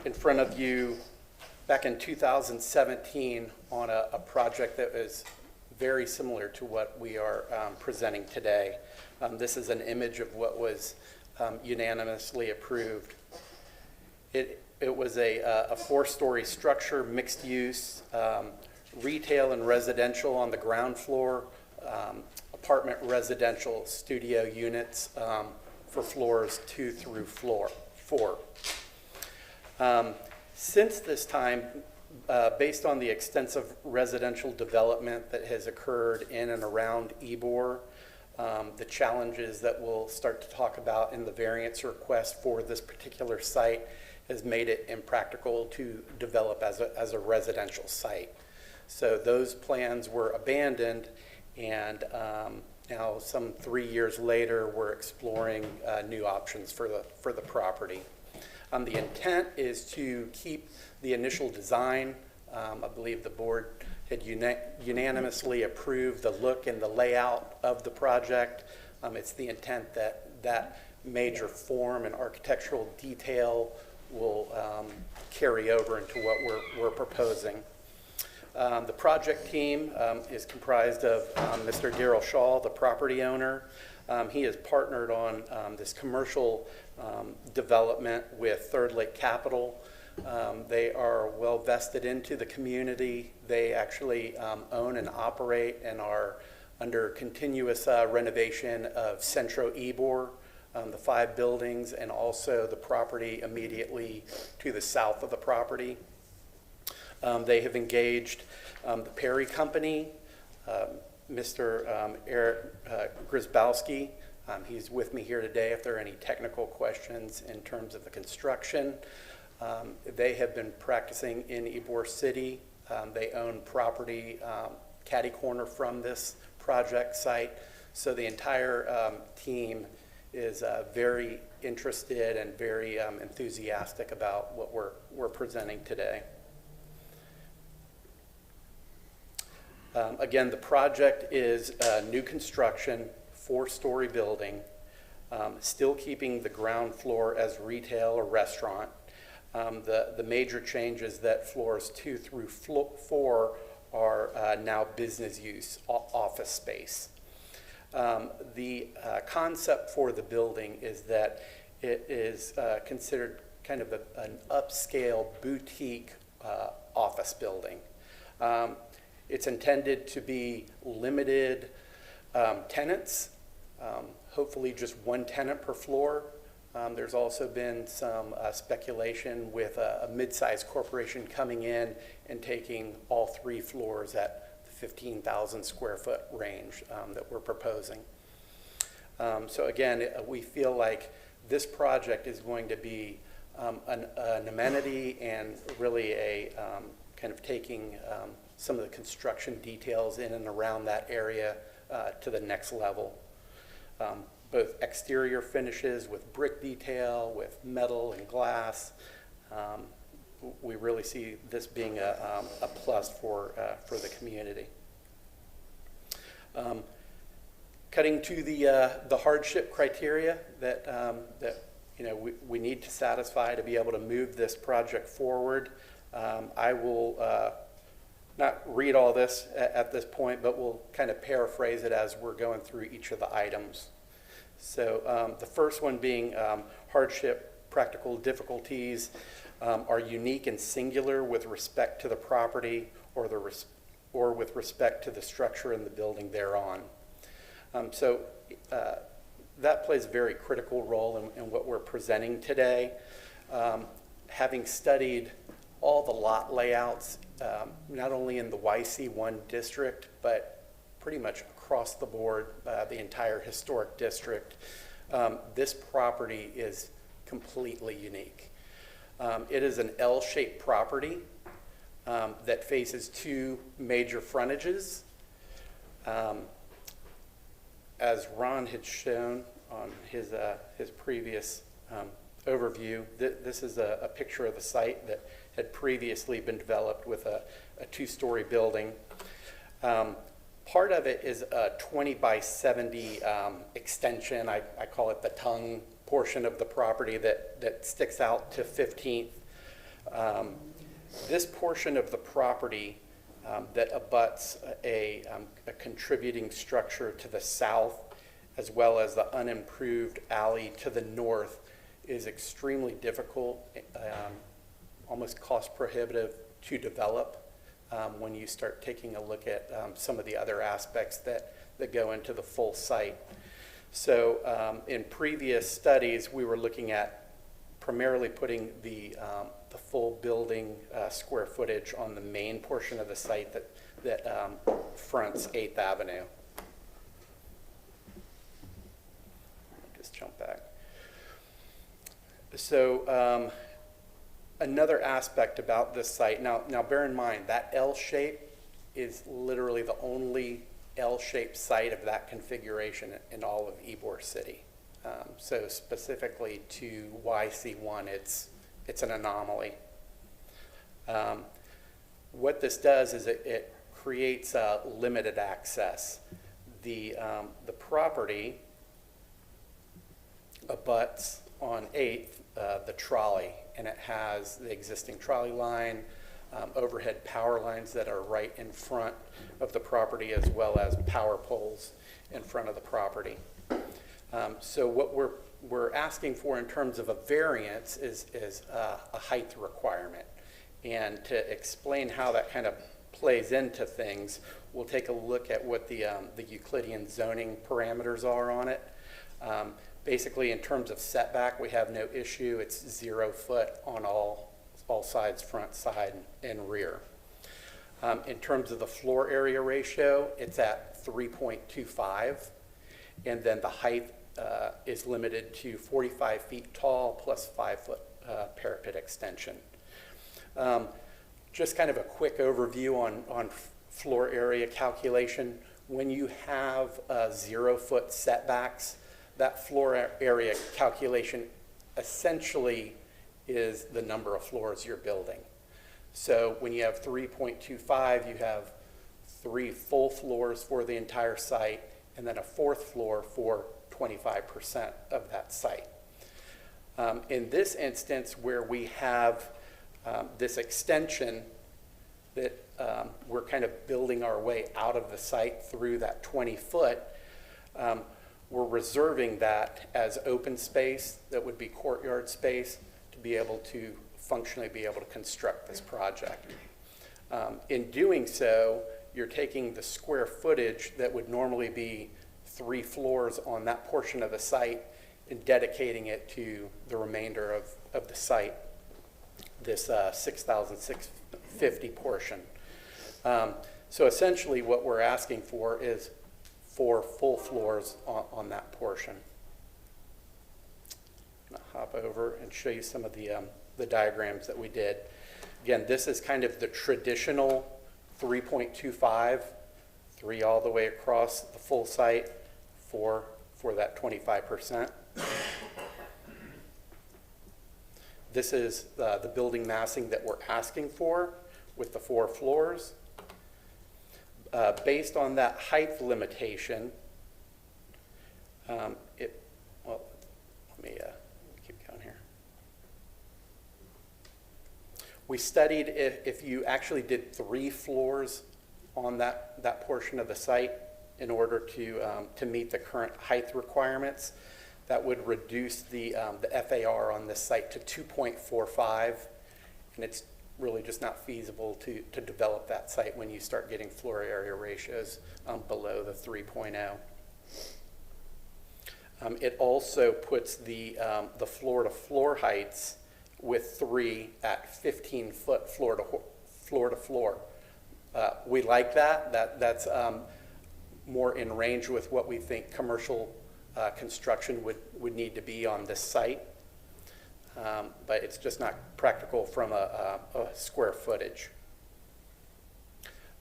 in front of you back in 2017 on a project that was very similar to what we are presenting today. This is an image of what was unanimously approved. It was a 4-story structure, mixed use, retail and residential on the ground floor, apartment residential studio units for floors 2 through 4. Since this time, based on the extensive residential development that has occurred in and around Ybor, the challenges that we'll start to talk about in the variance request for this particular site has made it impractical to develop as a residential site. So those plans were abandoned, and now some 3 years later, we're exploring new options for the property. The intent is to keep the initial design. I believe the board had unanimously approved the look and the layout of the project. It's the intent that that major form and architectural detail will carry over into what we're proposing. The project team is comprised of Mr. Darrell Shaw, the property owner. He has partnered on this commercial development with Third Lake Capital. They are well vested into the community. They actually own and operate and are under continuous renovation of Centro Ybor, the 5 buildings, and also the property immediately to the south of the property. They have engaged the Perry Company, Mr. Eric Grzybowski. He's with me here today if there are any technical questions in terms of the construction. They have been practicing in Ybor City. They own property catty corner from this project site. So the entire team is very interested and very enthusiastic about what we're presenting today. Again, the project is new construction, 4-story building, still keeping the ground floor as retail or restaurant. The major change is that floors 2 through 4 are now business use, office space. The concept for the building is that it is considered kind of an upscale boutique office building. It's intended to be limited tenants, hopefully just one tenant per floor. There's also been some speculation with a mid-sized corporation coming in and taking all 3 floors at the 15,000 square foot range that we're proposing. So again, we feel like this project is going to be an amenity and really a kind of taking some of the construction details in and around that area to the next level. Both exterior finishes with brick detail, with metal and glass. We really see this being a plus for the community. Cutting to the hardship criteria that we need to satisfy to be able to move this project forward. I will not read all this at this point, but we'll kind of paraphrase it as we're going through each of the items. So the first one being hardship, practical difficulties are unique and singular with respect to the property or with respect to the structure and the building thereon. So that plays a very critical role in what we're presenting today. Having studied all the lot layouts, not only in the YC1 district, but pretty much across the board, the entire historic district, this property is completely unique. It is an L-shaped property that faces 2 major frontages. As Ron had shown on his previous overview, this is a picture of the site that had previously been developed with a 2-story building. Part of it is a 20 by 70 extension. I call it the tongue portion of the property that sticks out to 15th. This portion of the property that abuts a contributing structure to the south, as well as the unimproved alley to the north, is extremely difficult, almost cost prohibitive to develop when you start taking a look at some of the other aspects that go into the full site. So in previous studies, we were looking at primarily putting the full building square footage on the main portion of the site that fronts 8th Avenue. Just jump back. So another aspect about this site, now bear in mind that L shape is literally the only L-shaped site of that configuration in all of Ybor City. So specifically to YC1, it's an anomaly. What this does is it creates limited access. The property abuts on 8th the trolley, and it has the existing trolley line, overhead power lines that are right in front of the property, as well as power poles in front of the property. So what we're asking for in terms of a variance is a height requirement. And to explain how that kind of plays into things, we'll take a look at what the Euclidean zoning parameters are on it. Basically, in terms of setback, we have no issue. It's 0 foot on all sides, front, side, and rear. In terms of the floor area ratio, it's at 3.25, and then the height is limited to 45 feet tall plus 5 foot parapet extension. Just kind of a quick overview on floor area calculation. When you have 0 foot setbacks, that floor area calculation essentially is the number of floors you're building. So when you have 3.25, you have 3 full floors for the entire site, and then a 4th floor for 25% of that site. In this instance, where we have this extension that we're kind of building our way out of the site through that 20 foot, we're reserving that as open space that would be courtyard space to be able to functionally be able to construct this project. In doing so, you're taking the square footage that would normally be 3 floors on that portion of the site and dedicating it to the remainder of the site, this 6,650 portion. So essentially what we're asking for is 4 full floors on that portion. I'm gonna hop over and show you some of the diagrams that we did. Again, this is kind of the traditional 3.25, 3 all the way across the full site for that 25%. This is the building massing that we're asking for with the 4 floors. Based on that height limitation, well, let me keep going here. We studied if you actually did 3 floors on that portion of the site in order to meet the current height requirements, that would reduce the FAR on this site to 2.45, and it's really just not feasible to develop that site when you start getting floor area ratios below the 3.0. It also puts the floor-to-floor heights with 3 at 15-foot floor to floor. We like that. That's more in range with what we think commercial construction would need to be on this site. But it's just not practical from a square footage.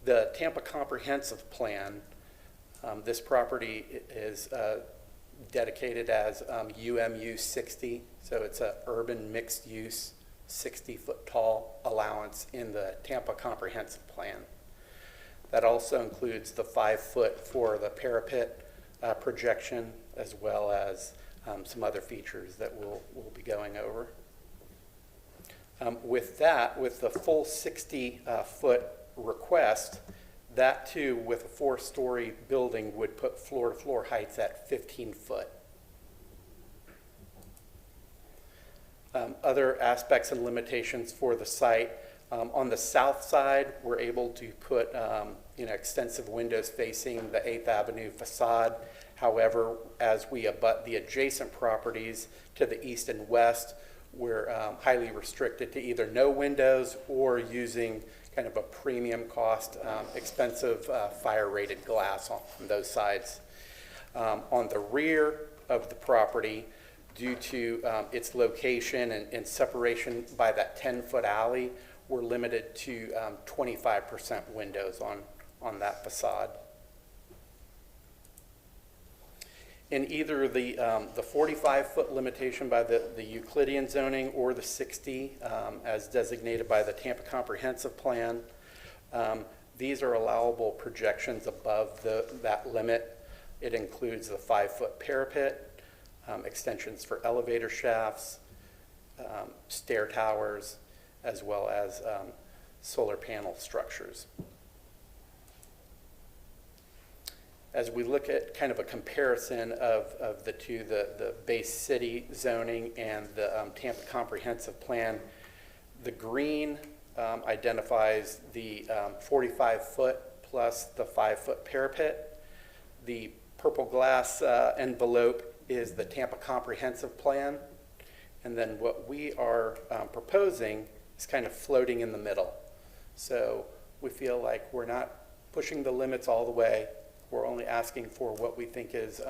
The Tampa Comprehensive Plan, this property is dedicated as UMU 60, so it's an urban mixed use 60-foot tall allowance in the Tampa Comprehensive Plan. That also includes the 5-foot for the parapet projection, as well as some other features that we'll be going over. With the full 60-foot request, that too, with a 4-story building, would put floor-to-floor heights at 15 foot. Other aspects and limitations for the site. On the south side, we're able to put extensive windows facing the 8th Avenue facade. However, as we abut the adjacent properties to the east and west, we're highly restricted to either no windows or using kind of a premium cost, expensive fire-rated glass on those sides. On the rear of the property, due to its location and separation by that 10-foot alley, we're limited to 25% windows on that facade. In either the 45-foot limitation by the Euclidean zoning or the 60 as designated by the Tampa Comprehensive Plan, these are allowable projections above that limit. It includes the 5-foot parapet, extensions for elevator shafts, stair towers, as well as solar panel structures. As we look at kind of a comparison of the two, the base city zoning and the Tampa Comprehensive Plan, the green identifies the 45-foot plus the 5-foot parapet. The purple glass envelope is the Tampa Comprehensive Plan. And then what we are proposing is kind of floating in the middle. So we feel like we're not pushing the limits all the way. We're only asking for what we think is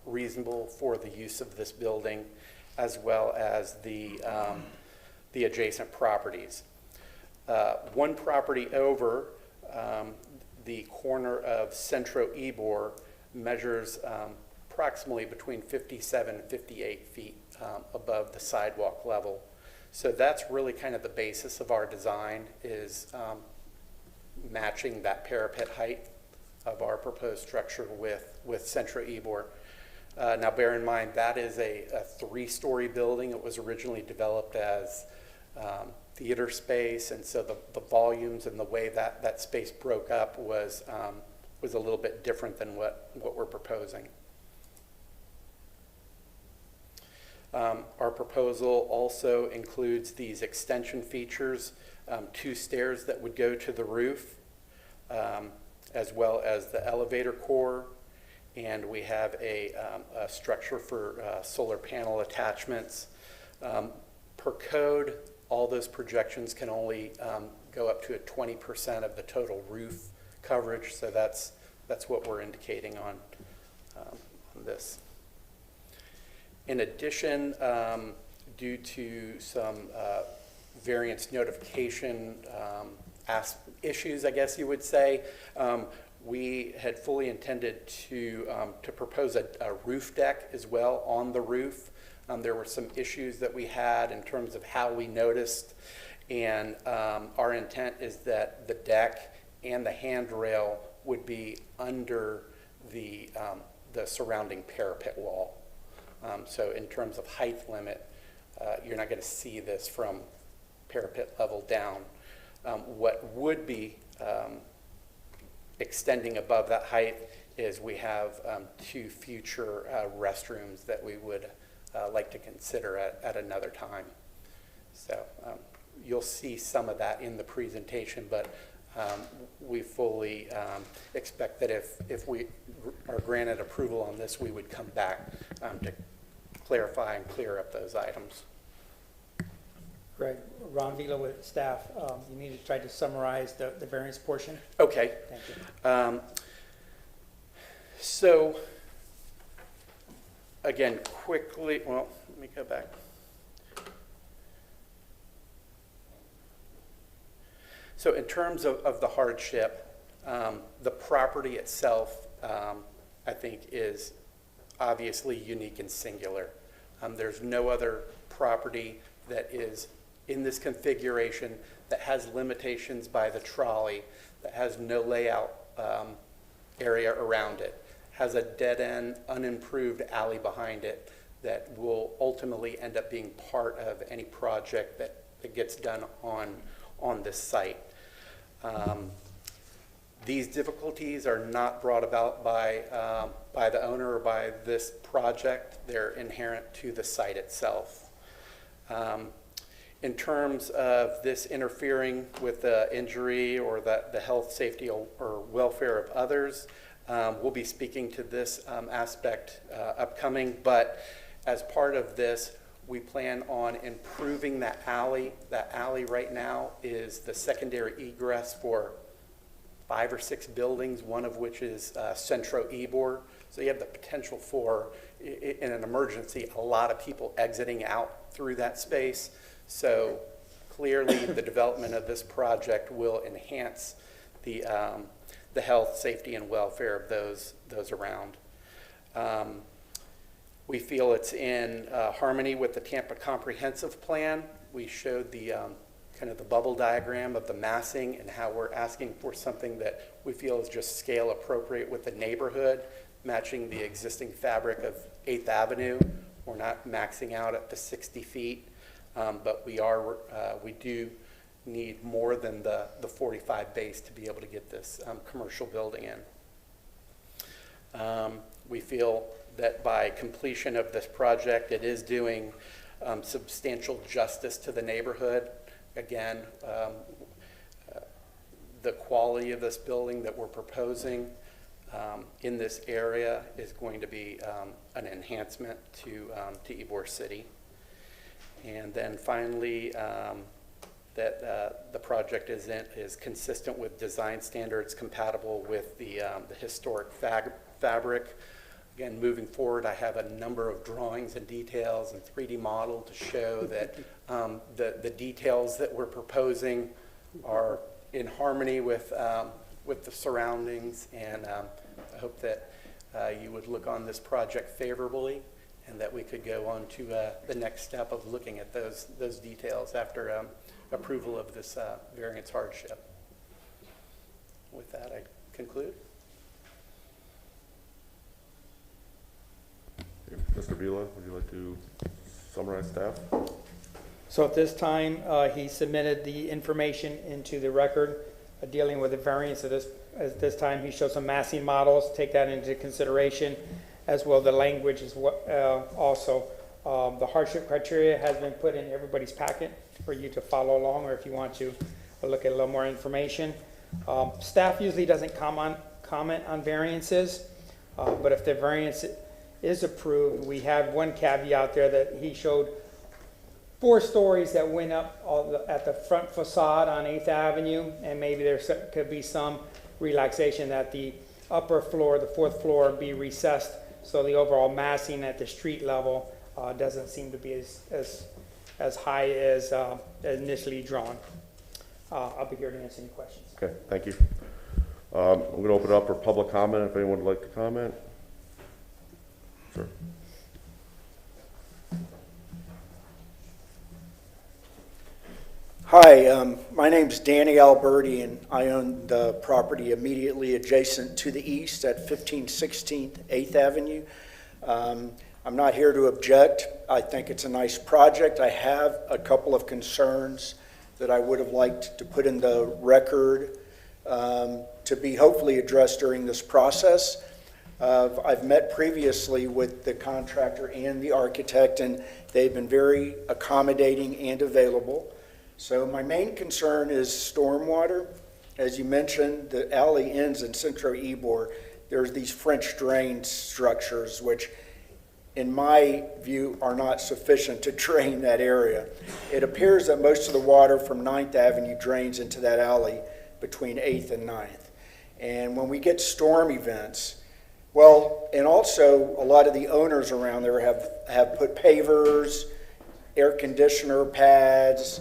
reasonable for the use of this building, as well as the adjacent properties. One property over, the corner of Centro Ybor measures approximately between 57 and 58 feet above the sidewalk level. So that's really kind of the basis of our design, is matching that parapet height of our proposed structure with Centro Ybor. Now bear in mind, that is a 3-story building. It was originally developed as theater space, and so the volumes and the way that space broke up was a little bit different than what we're proposing. Our proposal also includes these extension features, 2 stairs that would go to the roof, as well as the elevator core, and we have a structure for solar panel attachments. Per code, all those projections can only go up to 20% of the total roof coverage, so that's what we're indicating on this. In addition, due to some variance notification issues, I guess you would say, we had fully intended to propose a roof deck as well on the roof. There were some issues that we had in terms of how we noticed, and our intent is that the deck and the handrail would be under the surrounding parapet wall. So in terms of height limit, you're not going to see this from parapet level down. What would be extending above that height is we have 2 future restrooms that we would like to consider at another time. So you'll see some of that in the presentation, but we fully expect that if we are granted approval on this, we would come back to clarify and clear up those items. Greg, Ron Vila with staff, you need to try to summarize the variance portion. Okay. Thank you. So, again, quickly, well, let me go back. So in terms of the hardship, the property itself, I think, is obviously unique and singular. There's no other property that is in this configuration that has limitations by the trolley, that has no layout area around it, has a dead-end, unimproved alley behind it that will ultimately end up being part of any project that gets done on this site. These difficulties are not brought about by the owner or by this project. They're inherent to the site itself. In terms of this interfering with the injury or the health, safety, or welfare of others, we'll be speaking to this aspect upcoming, but as part of this, we plan on improving that alley. That alley right now is the secondary egress for 5 or 6 buildings, one of which is Centro Ybor. So you have the potential for, in an emergency, a lot of people exiting out through that space. So clearly the development of this project will enhance the health, safety, and welfare of those around. We feel it's in harmony with the Tampa Comprehensive Plan. We showed the kind of the bubble diagram of the massing and how we're asking for something that we feel is just scale appropriate with the neighborhood, matching the existing fabric of 8th Avenue. We're not maxing out at the 60 feet, but we do need more than the 45 base to be able to get this commercial building in. We feel that by completion of this project, it is doing substantial justice to the neighborhood. Again, the quality of this building that we're proposing in this area is going to be an enhancement to Ybor City. And then finally, that the project is consistent with design standards, compatible with the historic fabric. Again, moving forward, I have a number of drawings and details and 3D model to show that the details that we're proposing are in harmony with the surroundings, and I hope that you would look on this project favorably, and that we could go on to the next step of looking at those details after approval of this variance hardship. With that, I conclude. Mr. Vila, would you like to summarize staff? So at this time, he submitted the information into the record dealing with the variance of this. At this time, he showed some massing models, take that into consideration, as well the language as well, also The hardship criteria has been put in everybody's packet for you to follow along, or if you want to look at a little more information. Staff usually doesn't comment on variances, but if the variance is approved, we have one caveat there that he showed 4 stories that went up at the front facade on 8th Avenue, and maybe there could be some relaxation that the upper floor, the 4th floor, be recessed, so the overall massing at the street level doesn't seem to be as high as initially drawn. I'll be here to answer any questions. Okay, thank you. I'm going to open it up for public comment if anyone would like to comment. Sure. Hi, my name's Danny Alberti, and I own the property immediately adjacent to the east at 1516 8th Avenue. I'm not here to object. I think it's a nice project. I have a couple of concerns that I would have liked to put in the record to be hopefully addressed during this process. I've met previously with the contractor and the architect, and they've been very accommodating and available. So my main concern is stormwater. As you mentioned, the alley ends in Centro Ybor. There's these French drain structures, which in my view are not sufficient to drain that area. It appears that most of the water from 9th Avenue drains into that alley between 8th and 9th. And when we get storm events, well, and also a lot of the owners around there have put pavers, air conditioner pads,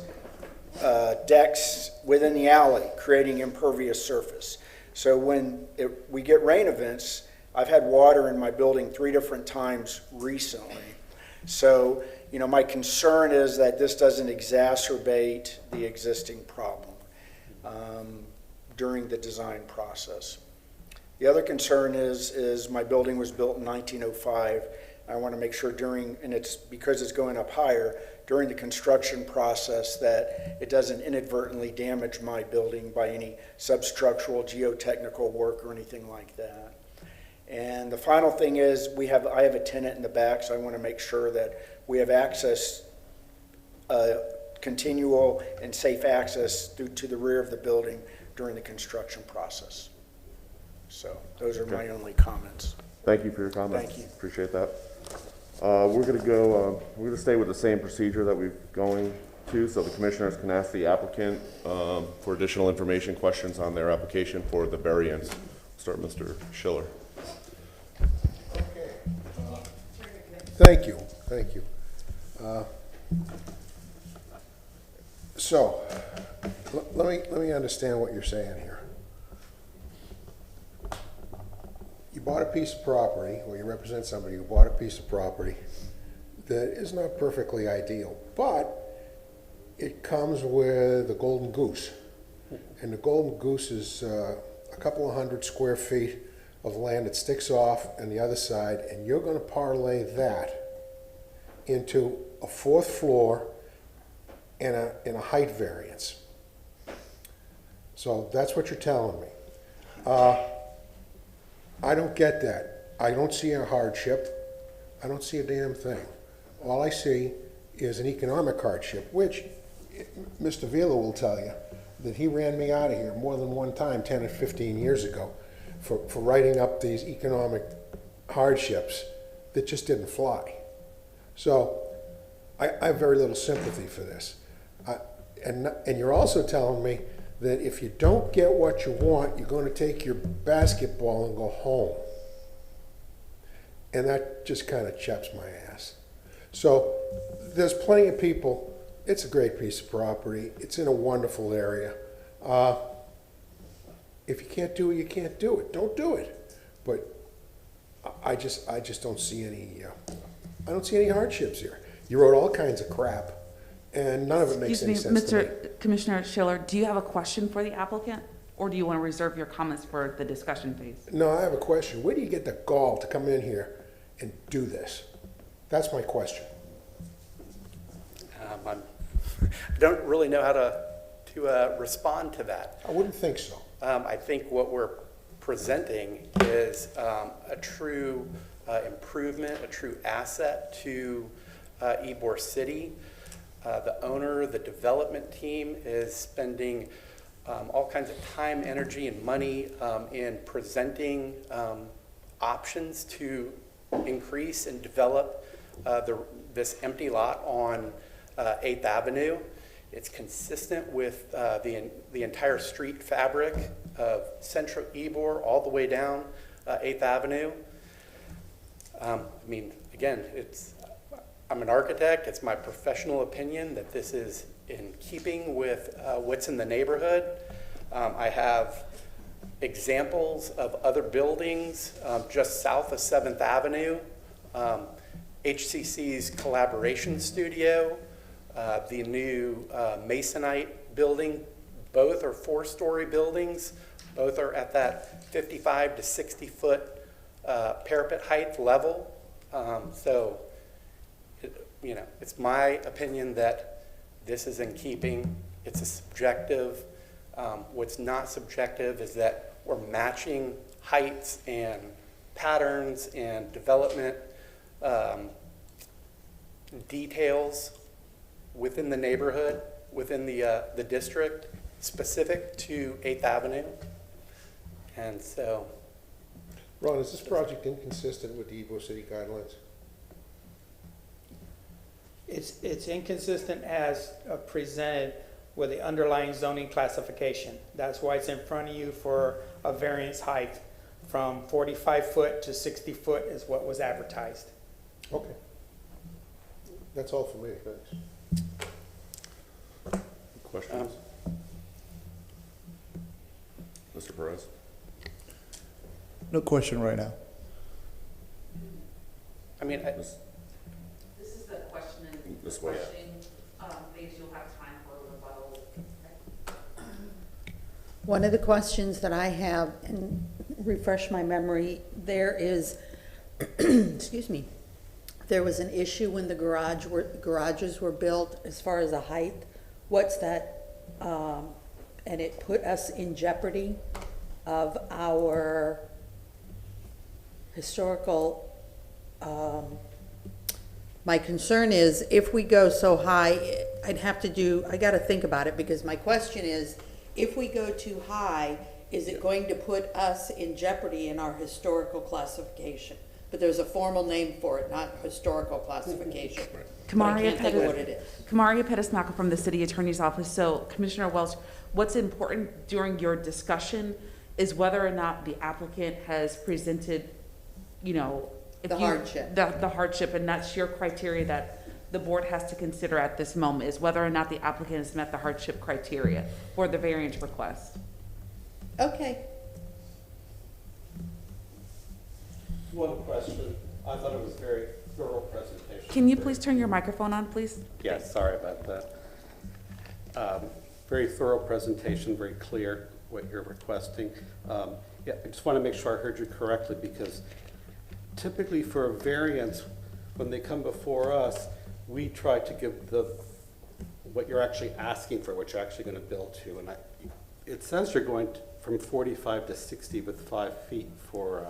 decks within the alley, creating impervious surface. So when we get rain events, I've had water in my building 3 different times recently. So, you know, my concern is that this doesn't exacerbate the existing problem during the design process. The other concern is my building was built in 1905. I want to make sure and it's because it's going up higher, during the construction process that it doesn't inadvertently damage my building by any substructural geotechnical work or anything like that. And the final thing is I have a tenant in the back, so I want to make sure that we have access, continual and safe access to the rear of the building during the construction process. So those are my only comments. Thank you for your comments. Thank you. Appreciate that. We're going to stay with the same procedure that we're going to, so the commissioners can ask the applicant for additional information, questions on their application for the variance. Start Mr. Schiller. Okay. Thank you. So, let me understand what you're saying here. You bought a piece of property, or you represent somebody who bought a piece of property that is not perfectly ideal, but it comes with a golden goose. And the golden goose is a couple of 100 square feet of land that sticks off on the other side, and you're going to parlay that into a 4th floor and a height variance. So that's what you're telling me. I don't get that. I don't see a hardship. I don't see a damn thing. All I see is an economic hardship, which Mr. Vila will tell you that he ran me out of here more than one time 10 or 15 years ago for writing up these economic hardships that just didn't fly. So I have very little sympathy for this. And you're also telling me that if you don't get what you want, you're going to take your basketball and go home. And that just kind of chaps my ass. So there's plenty of people. It's a great piece of property. It's in a wonderful area. If you can't do it, you can't do it. Don't do it. But I just don't see any. I don't see any hardships here. You wrote all kinds of crap, and none of it makes any sense to me. Mr. Commissioner Schiller, do you have a question for the applicant, or do you want to reserve your comments for the discussion phase? No, I have a question. Where do you get the gall to come in here and do this? That's my question. I don't really know how to respond to that. I wouldn't think so. I think what we're presenting is a true improvement, a true asset to Ybor City. The owner, the development team is spending all kinds of time, energy, and money in presenting options to increase and develop this empty lot on 8th Avenue. It's consistent with the entire street fabric of Central Ybor all the way down 8th Avenue. I mean, again, I'm an architect. It's my professional opinion that this is in keeping with what's in the neighborhood. I have examples of other buildings just south of 7th Avenue, HCC's collaboration studio, the new Masonite building. Both are 4-story buildings. Both are at that 55 to 60 foot parapet height level. It's my opinion that this is in keeping. It's a subjective. What's not subjective is that we're matching heights and patterns and development details within the neighborhood, within the district, specific to 8th Avenue. And so, Ron, is this project inconsistent with the Ybor City guidelines? It's inconsistent as presented with the underlying zoning classification. That's why it's in front of you for a variance height from 45 foot to 60 foot is what was advertised. Okay. That's all for me, thanks. Questions? Mr. Perez? No question right now. I mean, This is the question and This way. questioning. Maybe you'll have time for a rebuttal. One of the questions that I have, and refresh my memory, there is, excuse me, there was an issue when the garages were built as far as the height. What's that? And it put us in jeopardy of our historical. My concern is if we go so high, I got to think about it, because my question is, if we go too high, is it going to put us in jeopardy in our historical classification? But there's a formal name for it, not historical classification. I can't think of what it is. Kamaria Pettis-Malcolm from the City Attorney's Office. So, Commissioner Welch, what's important during your discussion is whether or not the applicant has presented, Hardship. The hardship, and that's your criteria that the board has to consider at this moment, is whether or not the applicant has met the hardship criteria for the variance request. Okay. One question. I thought it was a very thorough presentation. Can you please turn your microphone on, please? Yes, sorry about that. Very thorough presentation, very clear what you're requesting. I just want to make sure I heard you correctly, because typically for a variance, when they come before us, we try to give what you're actually asking for, what you're actually going to build to. And it says you're going from 45 to 60 with 5 feet for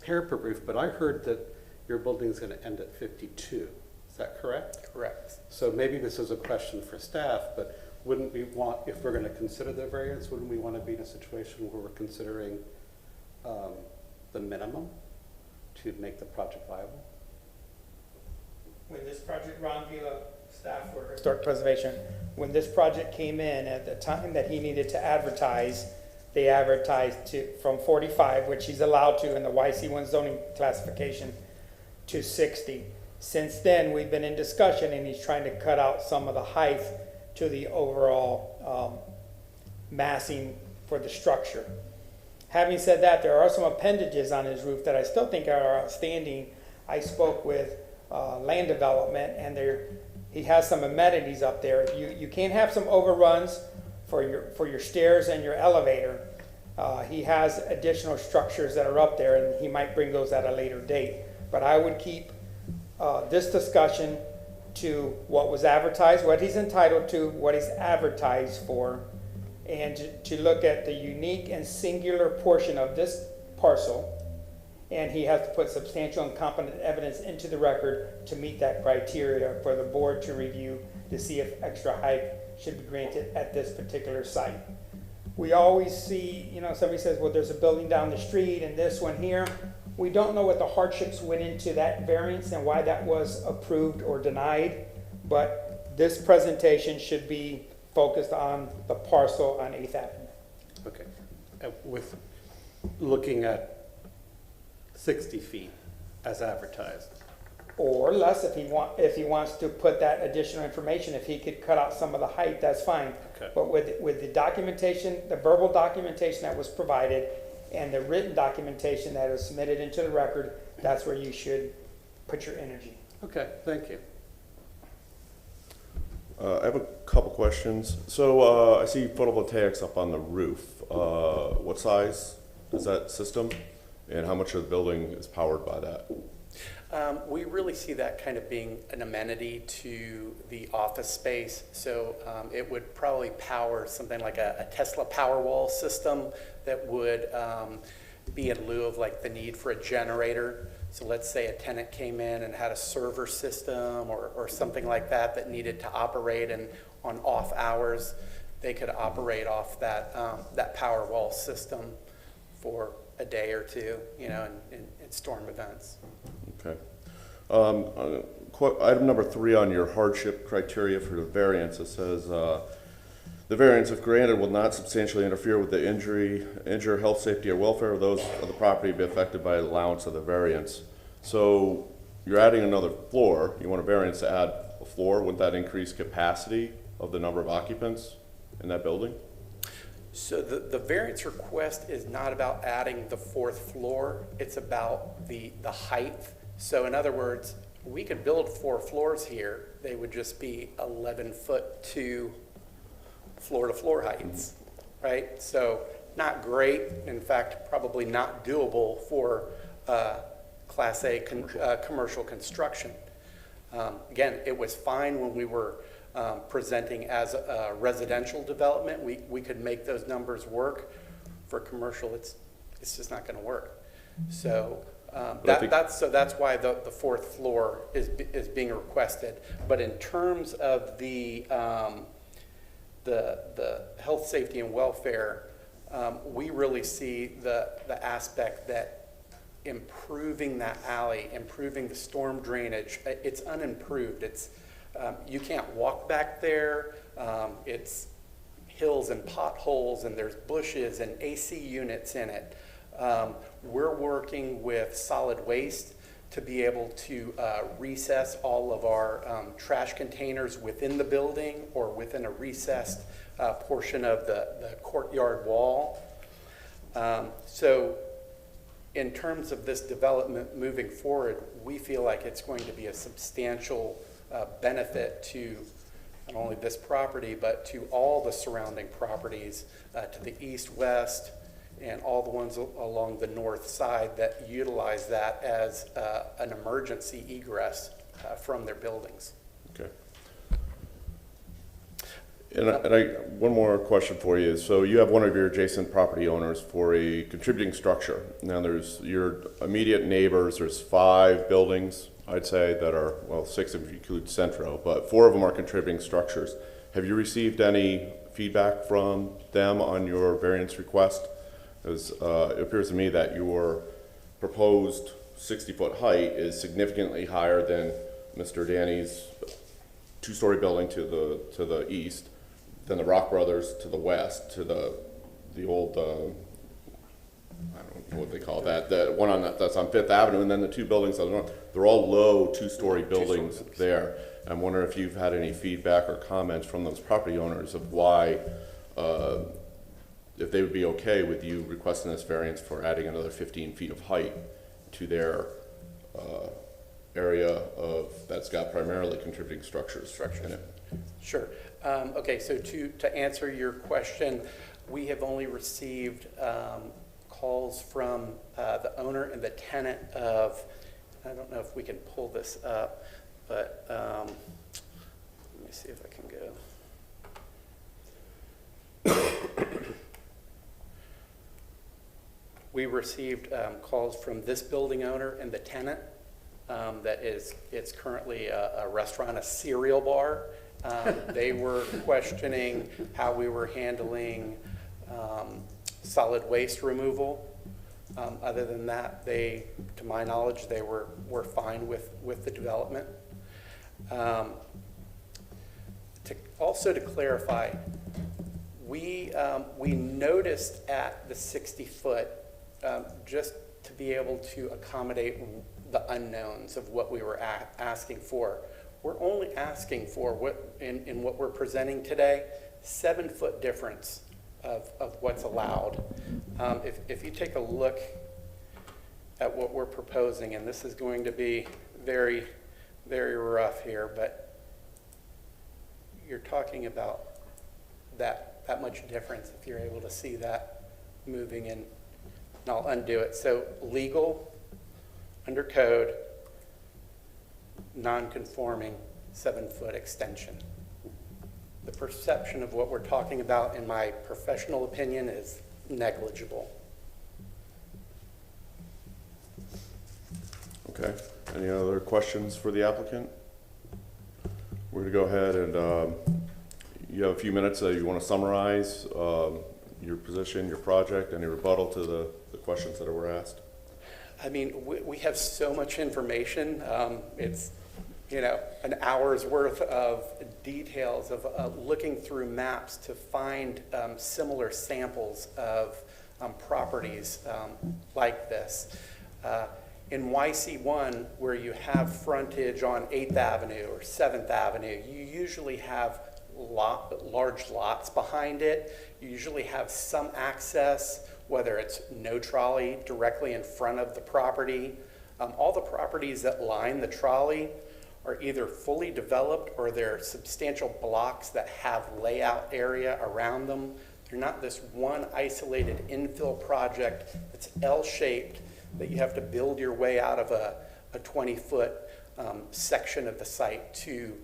parapet roof, but I heard that your building is going to end at 52. Is that correct? correct. So maybe this is a question for staff, but wouldn't we want, if we're going to consider the variance, wouldn't we want to be in a situation where we're considering the minimum to make the project viable? When this project, Ron Vila, staff for historic preservation, when this project came in, at the time that he needed to advertise, they advertised from 45, which he's allowed to in the YC1 zoning classification, to 60. Since then, we've been in discussion, and he's trying to cut out some of the height to the overall massing for the structure. Having said that, there are some appendages on his roof that I still think are outstanding. I spoke with land development, and he has some amenities up there. You can have some overruns for your stairs and your elevator. He has additional structures that are up there, and he might bring those at a later date. But I would keep this discussion to what was advertised, what he's entitled to, what he's advertised for, and to look at the unique and singular portion of this parcel, and he has to put substantial and competent evidence into the record to meet that criteria for the board to review to see if extra height should be granted at this particular site. We always see, you know, somebody says, well, there's a building down the street and this one here. We don't know what the hardships went into that variance and why that was approved or denied, but this presentation should be focused on the parcel on 8th Avenue. Okay. With looking at 60 feet as advertised. Or less if he wants to put that additional information, if he could cut out some of the height, that's fine. Okay. But with the documentation, the verbal documentation that was provided and the written documentation that is submitted into the record, that's where you should put your energy. Okay, thank you. I have a couple questions. So I see photovoltaics up on the roof. What size is that system? And how much of the building is powered by that? We really see that kind of being an amenity to the office space. So it would probably power something like a Tesla Powerwall system that would be in lieu of like the need for a generator. So let's say a tenant came in and had a server system or something like that that needed to operate, and on off hours, they could operate off that, that Powerwall system for a day or two, you know, in storm events. Okay. Item number 3 on your hardship criteria for the variance, it says, the variance, if granted, will not substantially interfere with the injure health, safety, or welfare of those of the property be affected by the allowance of the variance. So you're adding another floor. You want a variance to add a floor. Wouldn't that increase capacity of the number of occupants in that building? So the variance request is not about adding the 4th floor. It's about the height. So in other words, we could build 4 floors here. They would just be 11-foot 2 floor-to-floor heights, right? So not great. In fact, probably not doable for Class A commercial construction. Again, it was fine when we were presenting as a residential development. We could make those numbers work. For commercial, it's just not going to work. So that's why the 4th floor is being requested. But in terms of the health, safety, and welfare, we really see the aspect that improving that alley, improving the storm drainage, it's unimproved. It's you can't walk back there. It's hills and potholes, and there's bushes and AC units in it. We're working with solid waste to be able to recess all of our trash containers within the building or within a recessed portion of the courtyard wall. So in terms of this development moving forward, we feel like it's going to be a substantial benefit to not only this property, but to all the surrounding properties to the east, west, and all the ones along the north side that utilize that as an emergency egress from their buildings. Okay. And one more question for you. So you have one of your adjacent property owners for a contributing structure. Now there's your immediate neighbors, there's 5 buildings, I'd say, that are, well, 6 if you include Centro, but 4 of them are contributing structures. Have you received any feedback from them on your variance request? Because it appears to me that your proposed 60-foot height is significantly higher than Mr. Danny's 2-story building to the east, than the Rock Brothers to the west, to the old, I don't know what they call that, the one that's on 5th Avenue, and then the 2 buildings on the north. They're all low 2-story buildings there. I'm wondering if you've had any feedback or comments from those property owners of why, if they would be okay with you requesting this variance for adding another 15 feet of height to their area that's got primarily contributing structures in it. Sure. Okay, so to answer your question, we have only received calls from the owner and the tenant of, I don't know if we can pull this up, but let me see if I can go. We received calls from this building owner and the tenant it's currently a restaurant, a cereal bar. They were questioning how we were handling solid waste removal. Other than that, to my knowledge, they were fine with the development. Also to clarify, we noticed at the 60-foot just to be able to accommodate the unknowns of what we were asking for. We're only asking for what in what we're presenting today, 7-foot difference of what's allowed. If you take a look at what we're proposing, and this is going to be very, very rough here, but you're talking about that much difference if you're able to see that moving in. And I'll undo it. So legal, under code, non-conforming, 7-foot extension. The perception of what we're talking about, in my professional opinion, is negligible. Okay, any other questions for the applicant? We're gonna go ahead and you have a few minutes. You want to summarize your position, your project, any rebuttal to the questions that were asked? I mean, we have so much information. It's, an hour's worth of details of looking through maps to find similar samples of properties like this. In YC1, where you have frontage on 8th Avenue or 7th Avenue, you usually have large lots behind it. You usually have some access, whether it's no trolley directly in front of the property. All the properties that line the trolley are either fully developed or they're substantial blocks that have layout area around them. They're not this one isolated infill project that's L-shaped that you have to build your way out of a 20-foot section of the site to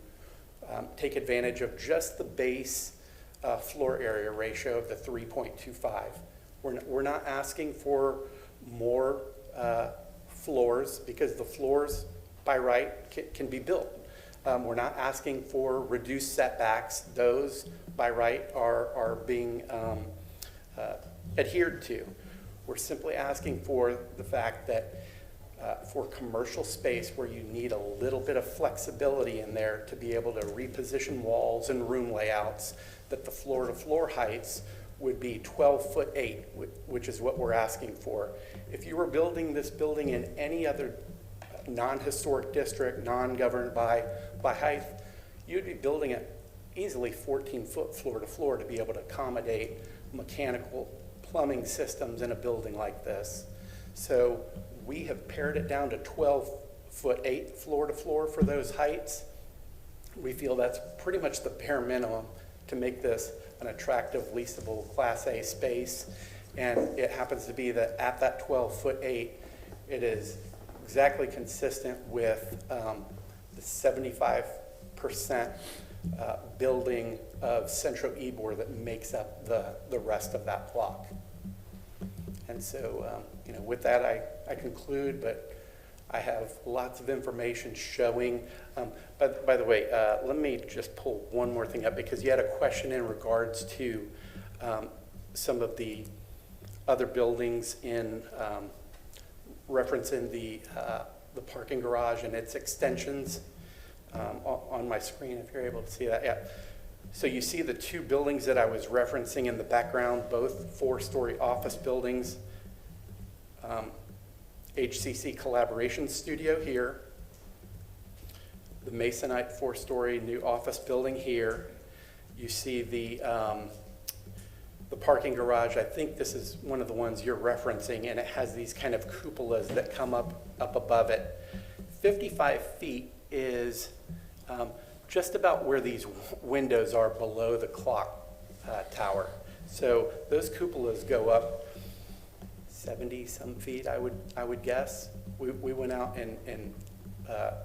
take advantage of just the base floor area ratio of the 3.25. We're not asking for more floors because the floors by right can be built. We're not asking for reduced setbacks. Those by right are being adhered to. We're simply asking for the fact that for commercial space where you need a little bit of flexibility in there to be able to reposition walls and room layouts, that the floor-to-floor heights would be 12'8", which is what we're asking for. If you were building this building in any other non-historic district, non-governed by height, you'd be building it easily 14-foot floor-to-floor to be able to accommodate mechanical plumbing systems in a building like this. So we have pared it down to 12'8" floor-to-floor for those heights. We feel that's pretty much the bare minimum to make this an attractive, leasable Class A space. And it happens to be that at that 12'8", it is exactly consistent with the 75% building of Centro Ybor that makes up the rest of that block. And so, with that, I conclude, but I have lots of information showing. By the way, let me just pull one more thing up because you had a question in regards to some of the other buildings in referencing the parking garage and its extensions on my screen, if you're able to see that. Yeah. So you see the two buildings that I was referencing in the background, both 4-story office buildings. HCC Collaboration Studio here. The Masonite 4-story new office building here. You see the parking garage. I think this is one of the ones you're referencing, and it has these kind of cupolas that come up above it. 55 feet is just about where these windows are below the clock tower. So those cupolas go up 70-some feet, I would guess. We went out and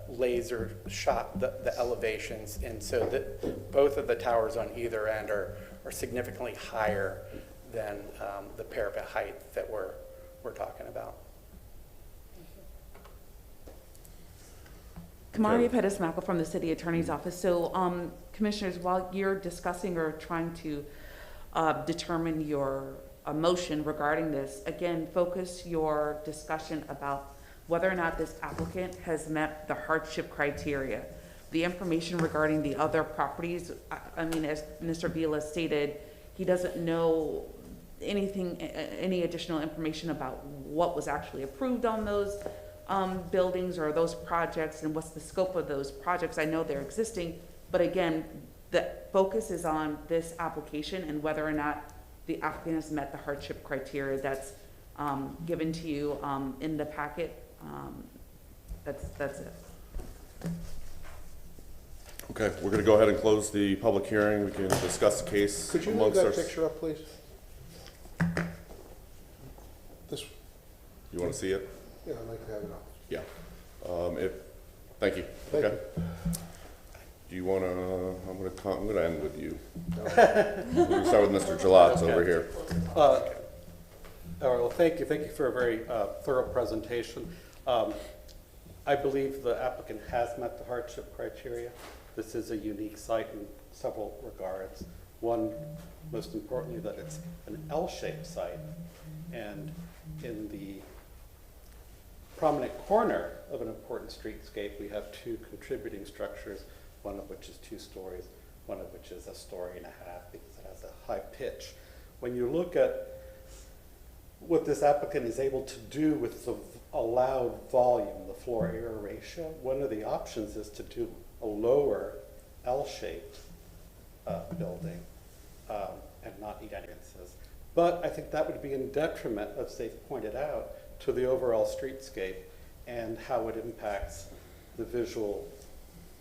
laser shot the elevations, and so that both of the towers on either end are significantly higher than the parapet height that we're we're talking about. Kamari Pettis-Mackel from the City Attorney's Office. So, Commissioners, while you're discussing or trying to determine your motion regarding this, again, focus your discussion about whether or not this applicant has met the hardship criteria. The information regarding the other properties, I mean, as Mr. Vila stated, he doesn't know anything, any additional information about what was actually approved on those buildings or those projects and what's the scope of those projects. I know they're existing, but again, the focus is on this application and whether or not the applicant has met the hardship criteria that's given to you in the packet. That's it. Okay, we're gonna go ahead and close the public hearing. We can discuss the case Could you move amongst that our... picture up, please? This, You wanna see it? yeah, I'd like to have it up. Yeah. Thank you. Thank Okay. Do you wanna, I'm gonna end with you. We're gonna start with Mr. Gilatz over here. All right, well, thank you for a very thorough presentation. I believe the applicant has met the hardship criteria. This is a unique site in several regards. One, most importantly, that it's an L-shaped site, and in the prominent corner of an important streetscape, we have two contributing structures, one of which is 2 stories, one of which is 1.5 stories because it has a high pitch. When you look at what this applicant is able to do with the allowed volume, the floor area ratio, one of the options is to do a lower L-shaped building and not need entrances. But I think that would be in detriment, as they've pointed out, to the overall streetscape and how it impacts the visual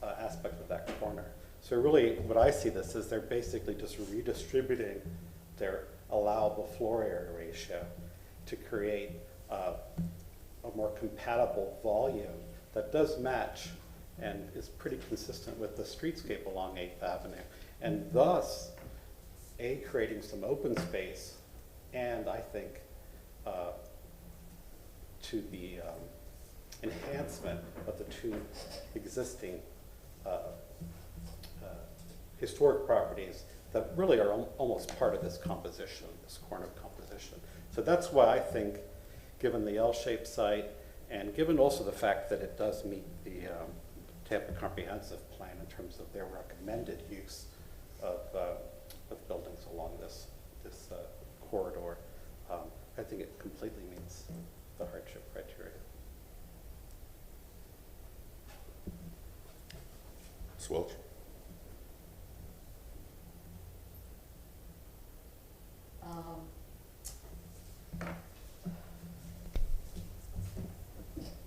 aspect of that corner. So really, what I see this is they're basically just redistributing their allowable floor area ratio to create a more compatible volume that does match and is pretty consistent with the streetscape along 8th Avenue. And thus, creating some open space and I think to the enhancement of the 2 existing historic properties that really are almost part of this composition, this corner composition. So that's why I think, given the L-shaped site and given also the fact that it does meet the Tampa Comprehensive Plan in terms of their recommended use of buildings along this corridor, I think it completely meets the hardship criteria. Ms. Welch?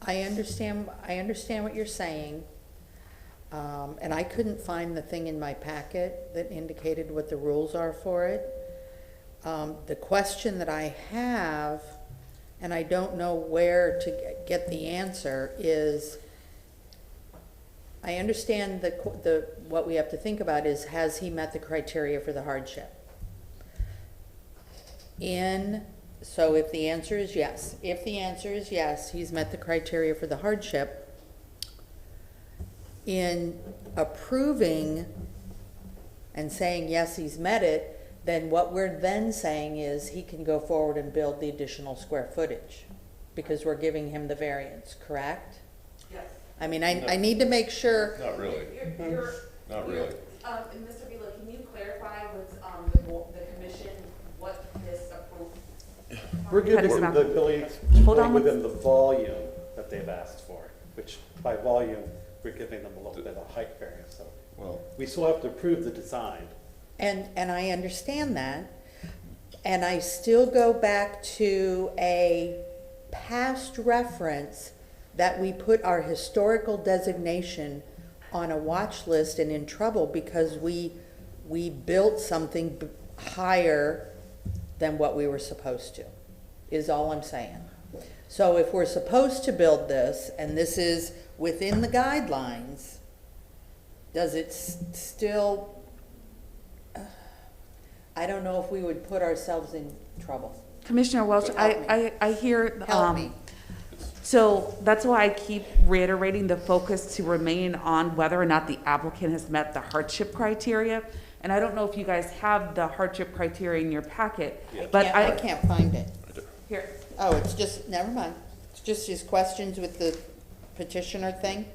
I understand what you're saying, and I couldn't find the thing in my packet that indicated what the rules are for it. The question that I have, and I don't know where to get the answer, is I understand what we have to think about is, has he met the criteria for the hardship? So if the answer is yes, he's met the criteria for the hardship. In approving and saying yes, he's met it, then what we're then saying is he can go forward and build the additional square footage because we're giving him the variance, correct? Yes. I mean, I need to make sure. Not really. Not really. Mr. Vila, can you clarify with the commission what this approved? We're giving them the ability to play within the volume that they've asked for, which by volume, we're giving them a little bit of height variance. So Well, we still have to approve the design. And I understand that, and I still go back to a past reference that we put our historical designation on a watch list and in trouble because we built something higher than what we were supposed to, is all I'm saying. So if we're supposed to build this, and this is within the guidelines, does it still, I don't know if we would put ourselves in trouble. Commissioner Welch, I hear, Help me. so that's why I keep reiterating the focus to remain on whether or not the applicant has met the hardship criteria. And I don't know if you guys have the hardship criteria in your packet, but I can't find it. Here, Oh, it's just, never mind. It's just his questions with the petitioner thing?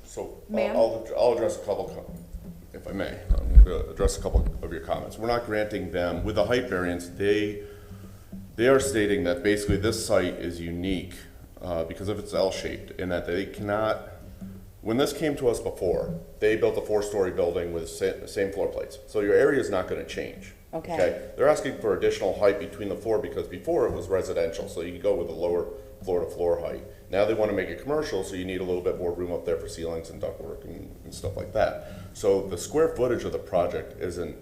So Ma'am? I'll address a couple, if I may, I'm going to address a couple of your comments. We're not granting them, with the height variance, they are stating that basically this site is unique because of its L-shaped, in that they cannot, when this came to us before, they built a 4-story building with same floor plates. So your area is not going to change. Okay. They're asking for additional height between the floor because before it was residential, so you could go with a lower floor-to-floor height. Now they want to make it commercial, so you need a little bit more room up there for ceilings and ductwork and stuff like that. So the square footage of the project isn't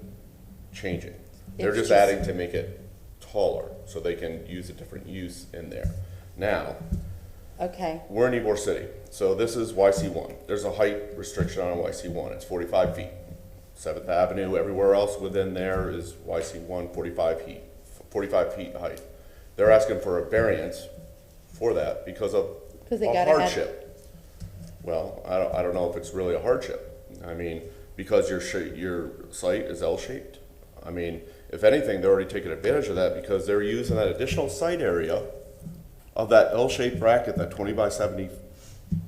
changing. They're It's just just- adding to make it taller, so they can use a different use in there. Now, Okay, we're in Ybor City, so this is YC1. There's a height restriction on YC1, it's 45 feet. 7th Avenue, everywhere else within there is YC1, 45 feet height. They're asking for a variance for that because of 'Cause they a gotta have- hardship. Well, I don't know if it's really a hardship. I mean, because your site is L-shaped. I mean, if anything, they're already taking advantage of that because they're using that additional site area of that L-shaped bracket, that 20 by 70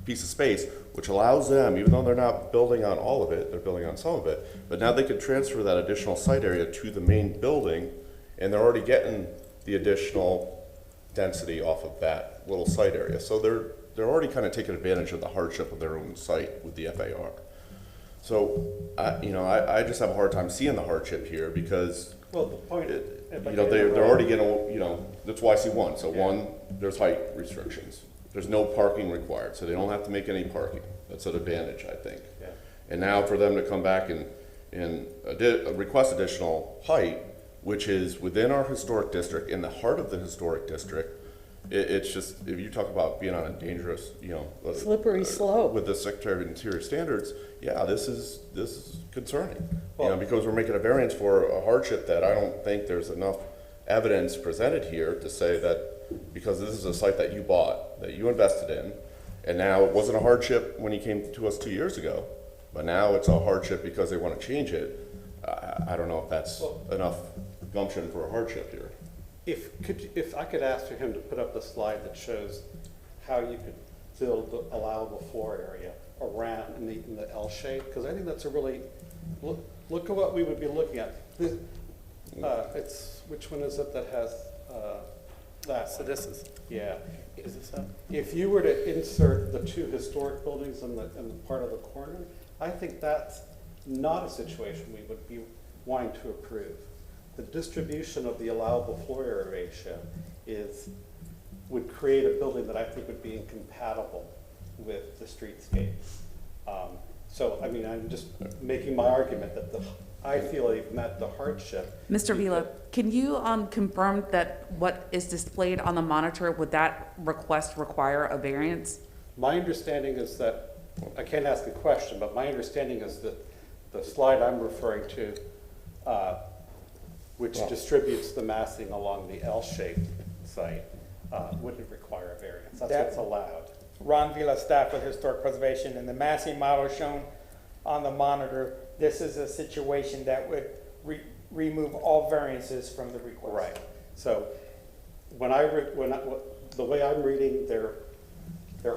piece of space, which allows them, even though they're not building on all of it, they're building on some of it, but now they can transfer that additional site area to the main building, and they're already getting the additional density off of that little site area. So they're already kind of taking advantage of the hardship of their own site with the FAR. So, I just have a hard time seeing the hardship here because, Well, the point, they're already getting, that's YC1. So one, there's height restrictions. There's no parking required, so they don't have to make any parking. That's an advantage, I think. Yeah. And now for them to come back and request additional height, which is within our historic district, in the heart of the historic district, it's just, if you talk about being on a dangerous, Slippery slope. with the Secretary of Interior standards, yeah, this is concerning. Well- Because we're making a variance for a hardship that I don't think there's enough evidence presented here to say that, because this is a site that you bought, that you invested in, and now it wasn't a hardship when you came to us 2 years ago, but now it's a hardship because they want to change it. I don't know if that's enough gumption for a hardship here. if I could ask for him to put up the slide that shows how you could build the allowable floor area around in the L shape, because I think that's a really, look at what we would be looking at. It's, which one is it that has, that? So this is, Yeah. is this up? If you were to insert the two historic buildings in the part of the corner, I think that's not a situation we would be wanting to approve. The distribution of the allowable floor area ratio would create a building that I think would be incompatible with the streetscape. So, I mean, I'm just making my argument that I feel they've met the hardship. Mr. Vila, can you confirm that what is displayed on the monitor, would that request require a variance? My understanding is that, I can't ask a question, but my understanding is that the slide I'm referring to, which distributes the massing along the L-shaped site, wouldn't require a variance. That's what's allowed. Ron Vila, staff with Historic Preservation, and the massing model shown on the monitor, this is a situation that would remove all variances from the request. Right. So the way I'm reading their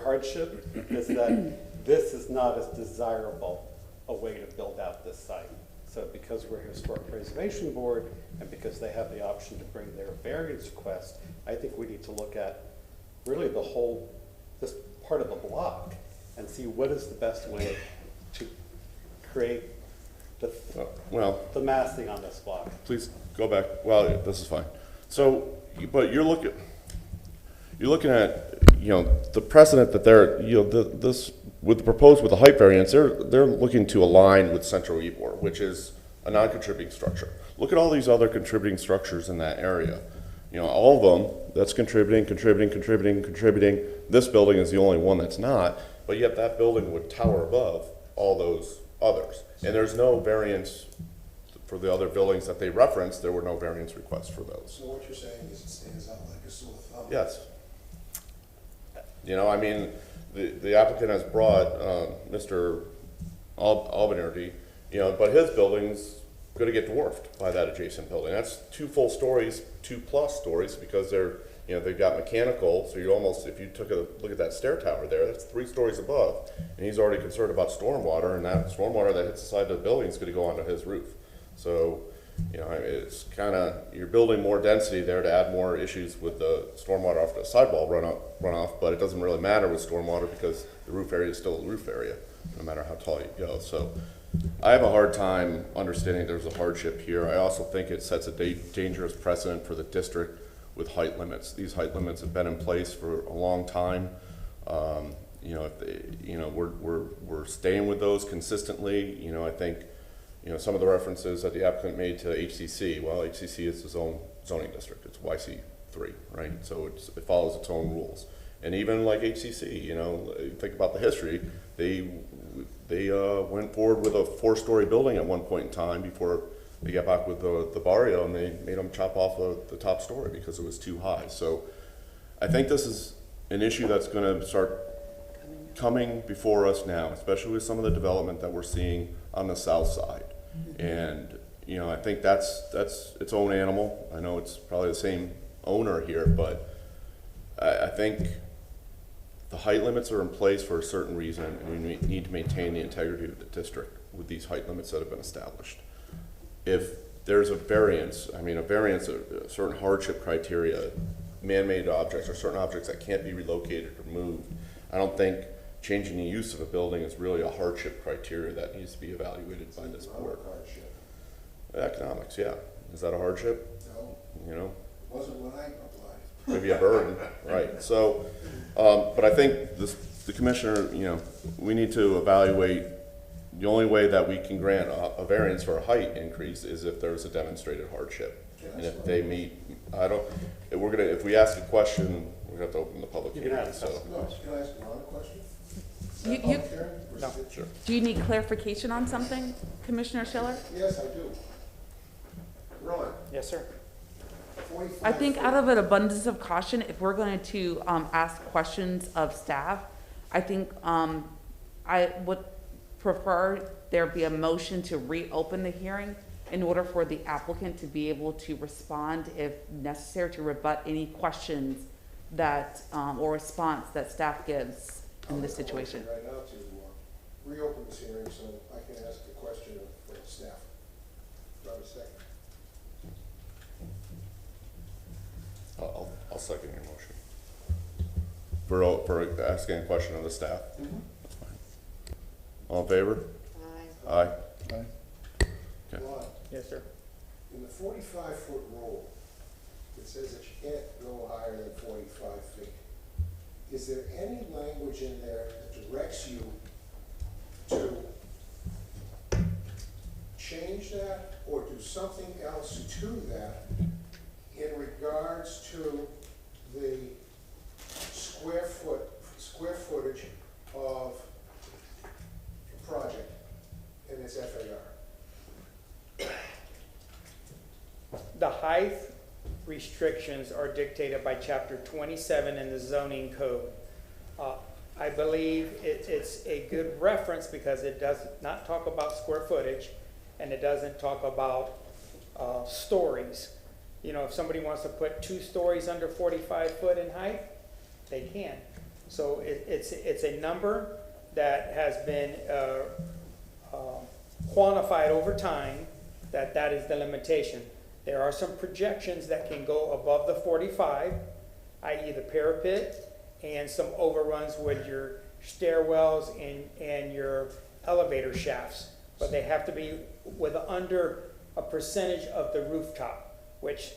hardship is that this is not as desirable a way to build out this site. So because we're a Historic Preservation Board and because they have the option to bring their variance request, I think we need to look at really this part of the block and see what is the best way to create the massing on this block. Please go back. Well, this is fine. So, but you're looking at, the precedent that they're, this with the proposed with the height variance, they're looking to align with Central Ybor, which is a non-contributing structure. Look at all these other contributing structures in that area. All of them that's contributing. This building is the only one that's not, but yet that building would tower above all those others. And there's no variance for the other buildings that they referenced, there were no variance requests for those. So what you're saying is it stands out like a sore thumb? Yes. You know, I mean, the applicant has brought, Mr. Albanese, you know, but his building's gonna get dwarfed by that adjacent building. That's 2 full stories, 2+ stories, because they're, you know, they've got mechanical, so you almost, if you took a look at that stair tower there, that's 3 stories above, and he's already concerned about stormwater, and that stormwater that hits the side of the building is gonna go onto his roof. So, you know, it's kinda, you're building more density there to add more issues with the stormwater off the sidewall runoff, but it doesn't really matter with stormwater because the roof area is still a roof area, no matter how tall you go. So I have a hard time understanding there's a hardship here. I also think it sets a dangerous precedent for the district with height limits. These height limits have been in place for a long time. You know, if they, you know, we're staying with those consistently. You know, I think, you know, some of the references that the applicant made to HCC, well, HCC is its own zoning district. It's YC3, right? So it follows its own rules. And even like HCC, you know, think about the history. They went forward with a 4-story building at one point in time before they got back with the barrio, and they made them chop off the top story because it was too high. So I think this is an issue that's going to start coming before us now, especially with some of the development that we're seeing on the south side. And, you know, I think that's its own animal. I know it's probably the same owner here, but I think the height limits are in place for a certain reason, and we need to maintain the integrity of the district with these height limits that have been established. If there's a variance, I mean, a certain hardship criteria, man-made objects or certain objects that can't be relocated or moved, I don't think changing the use of a building is really a hardship criteria that needs to be evaluated by this board. Hardship. Economics, yeah. Is that a hardship? No, You know? wasn't when I applied. Maybe a burden, right? So, but I think the commissioner, you know, we need to evaluate. The only way that we can grant a variance for a height increase is if there's a demonstrated hardship, and if they meet. If we ask a question, we have to open the public hearing. So, No, can I ask Ron a question? No. sure. Do you need clarification on something, Commissioner Schiller? Yes, I do. Ron, Yes, sir. 45. I think out of an abundance of caution, if we're going to ask questions of staff, I think I would prefer there be a motion to reopen the hearing in order for the applicant to be able to respond if necessary to rebut any questions that or response that staff gives in this situation. Right now to reopen this hearing so I can ask a question of the staff. Do I have a second? I'll second your motion. For asking a question of the staff. That's fine. All in favor? Aye. Okay. Ron, Yes, sir. in the 45-foot rule, it says that you can't go higher than 45 feet. Is there any language in there that directs you to change that or do something else to that in regards to the square footage of the project and its FAR? The height restrictions are dictated by Chapter 27 in the zoning code. I believe it's a good reference because it does not talk about square footage and it doesn't talk about stories. You know, if somebody wants to put 2 stories under 45 foot in height, they can. So it's a number that has been quantified over time that is the limitation. There are some projections that can go above the 45, i.e. the parapet, and some overruns with your stairwells and your elevator shafts. But they have to be with under a percentage of the rooftop, which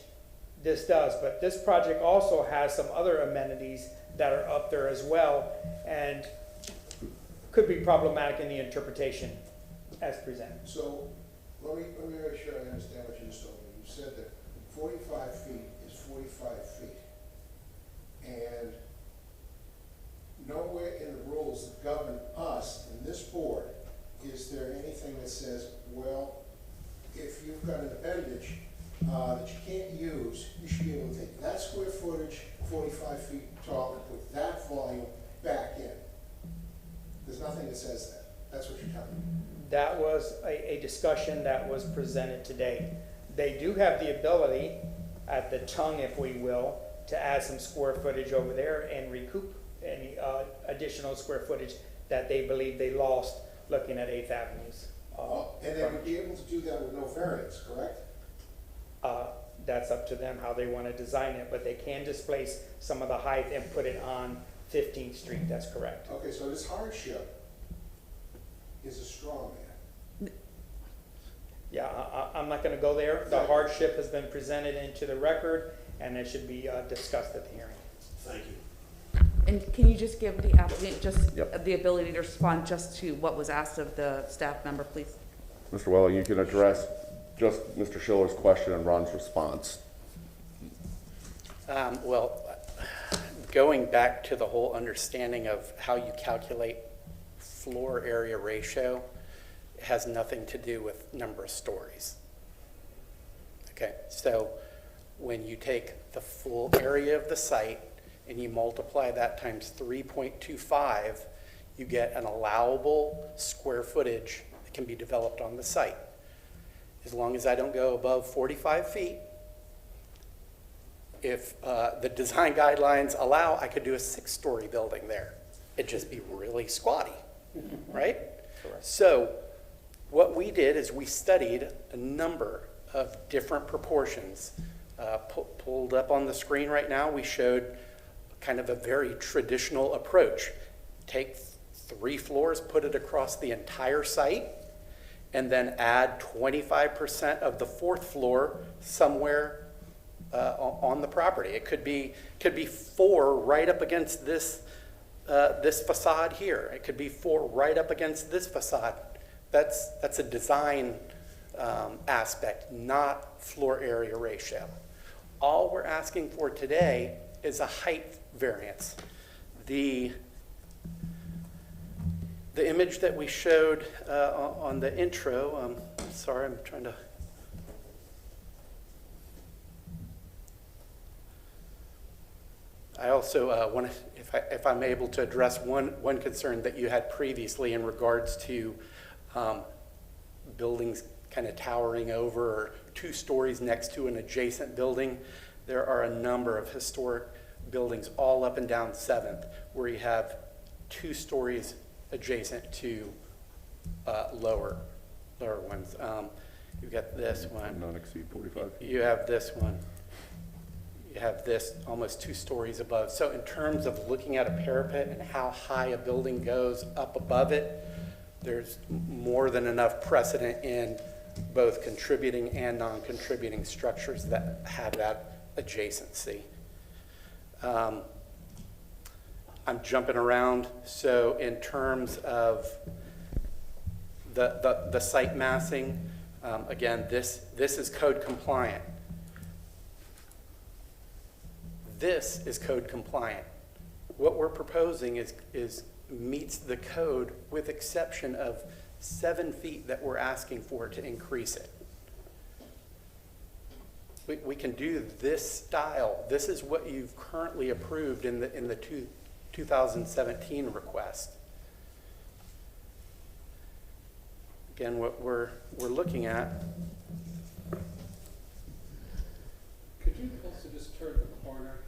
this does. But this project also has some other amenities that are up there as well and could be problematic in the interpretation as presented. So let me make sure I understand what you just told me. You said that 45 feet is 45 feet. And nowhere in the rules that govern us and this board is there anything that says, well, if you've got an appendage that you can't use, you should be able to take that square footage, 45 feet tall, and put that volume back in. There's nothing that says that. That's what you're telling me. That was a discussion that was presented today. They do have the ability, at the tongue, if we will, to add some square footage over there and recoup any additional square footage that they believe they lost looking at 8th Avenue's. And they would be able to do that with no variance, correct? That's up to them how they want to design it, but they can displace some of the height and put it on 15th Street, that's correct. Okay, so this hardship is a straw man. Yeah, I'm not going to go there. The hardship has been presented into the record, and it should be discussed at the hearing. Thank you. And can you just give the applicant just Yep. the ability to respond just to what was asked of the staff member, please? Mr. Welling, you can address just Mr. Schiller's question and Ron's response. Well, going back to the whole understanding of how you calculate floor area ratio, it has nothing to do with number of stories. Okay, so when you take the full area of the site and you multiply that times 3.25, you get an allowable square footage that can be developed on the site. As long as I don't go above 45 feet, if the design guidelines allow, I could do a 6-story building there. It'd just be really squatty, right? Correct. So what we did is we studied a number of different proportions. Pulled up on the screen right now, we showed kind of a very traditional approach. Take 3 floors, put it across the entire site, and then add 25% of the 4th floor somewhere on the property. It could be 4 right up against this this facade here. It could be 4 right up against this facade. That's a design aspect, not floor area ratio. All we're asking for today is a height variance. The image that we showed on the intro, sorry, I'm trying to. I also want to, if I'm able to address one concern that you had previously in regards to buildings kind of towering over or 2 stories next to an adjacent building. There are a number of historic buildings all up and down 7th where you have 2 stories adjacent to lower ones. You've got this one. Not exceed 45 feet. You have this one. You have this almost 2 stories above. So in terms of looking at a parapet and how high a building goes up above it, there's more than enough precedent in both contributing and non-contributing structures that have that adjacency. I'm jumping around. So in terms of the site massing, again, this is code compliant. This is code compliant. What we're proposing is meets the code with exception of 7 feet that we're asking for to increase it. We can do this style. This is what you've currently approved in the 2017 request. Again, what we're looking at. Could you also just turn the corner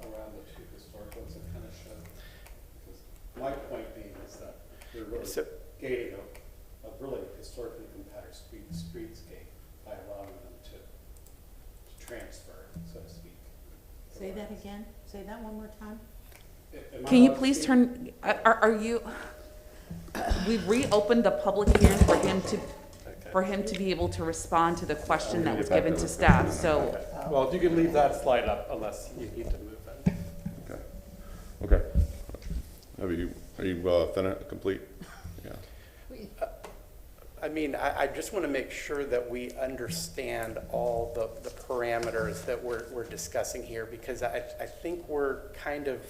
around the 2 historic ones and kind of show? Because my point being is that you're really gating a really historically compatible streetscape by allowing them to transfer, so to speak. Say that again? Say that one more time? Am I Can you allowed to please speak? turn, are you, we've reopened the public hearing for him to be able to respond to the question that was given to staff, so. Well, if you could leave that slide up unless you need to move it. Okay. Are you finished, complete? Yeah. I mean, I just want to make sure that we understand all the parameters that we're discussing here, because I think we're kind of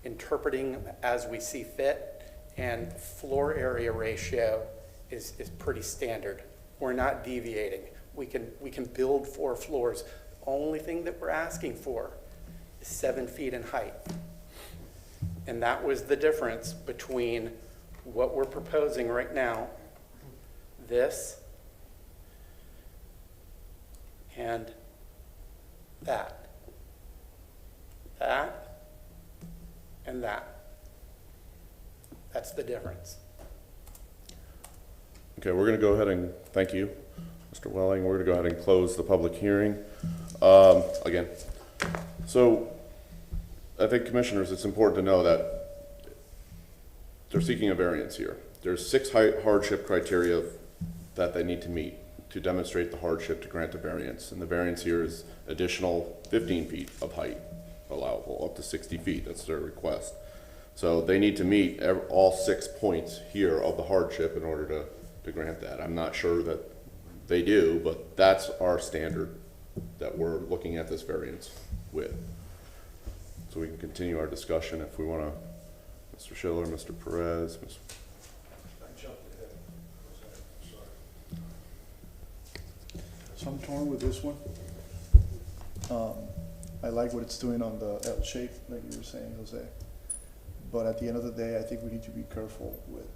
interpreting as we see fit, and floor area ratio is pretty standard. We're not deviating. We can build 4 floors. The only thing that we're asking for is 7 feet in height. And that was the difference between what we're proposing right now, this, and that. That, and that. That's the difference. Okay, we're going to go ahead and, thank you, Mr. Welling. We're going to go ahead and close the public hearing. Again, so I think, commissioners, it's important to know that they're seeking a variance here. There's 6 hardship criteria that they need to meet to demonstrate the hardship to grant a variance. And the variance here is additional 15 feet of height allowable, up to 60 feet. That's their request. So they need to meet all 6 points here of the hardship in order to grant that. I'm not sure that they do, but that's our standard that we're looking at this variance with. So we can continue our discussion if we want to. Mr. Schiller, Mr. Perez. I jumped ahead. Sorry. So I'm torn with this one. I like what it's doing on the L shape, like you were saying, Jose. But at the end of the day, I think we need to be careful with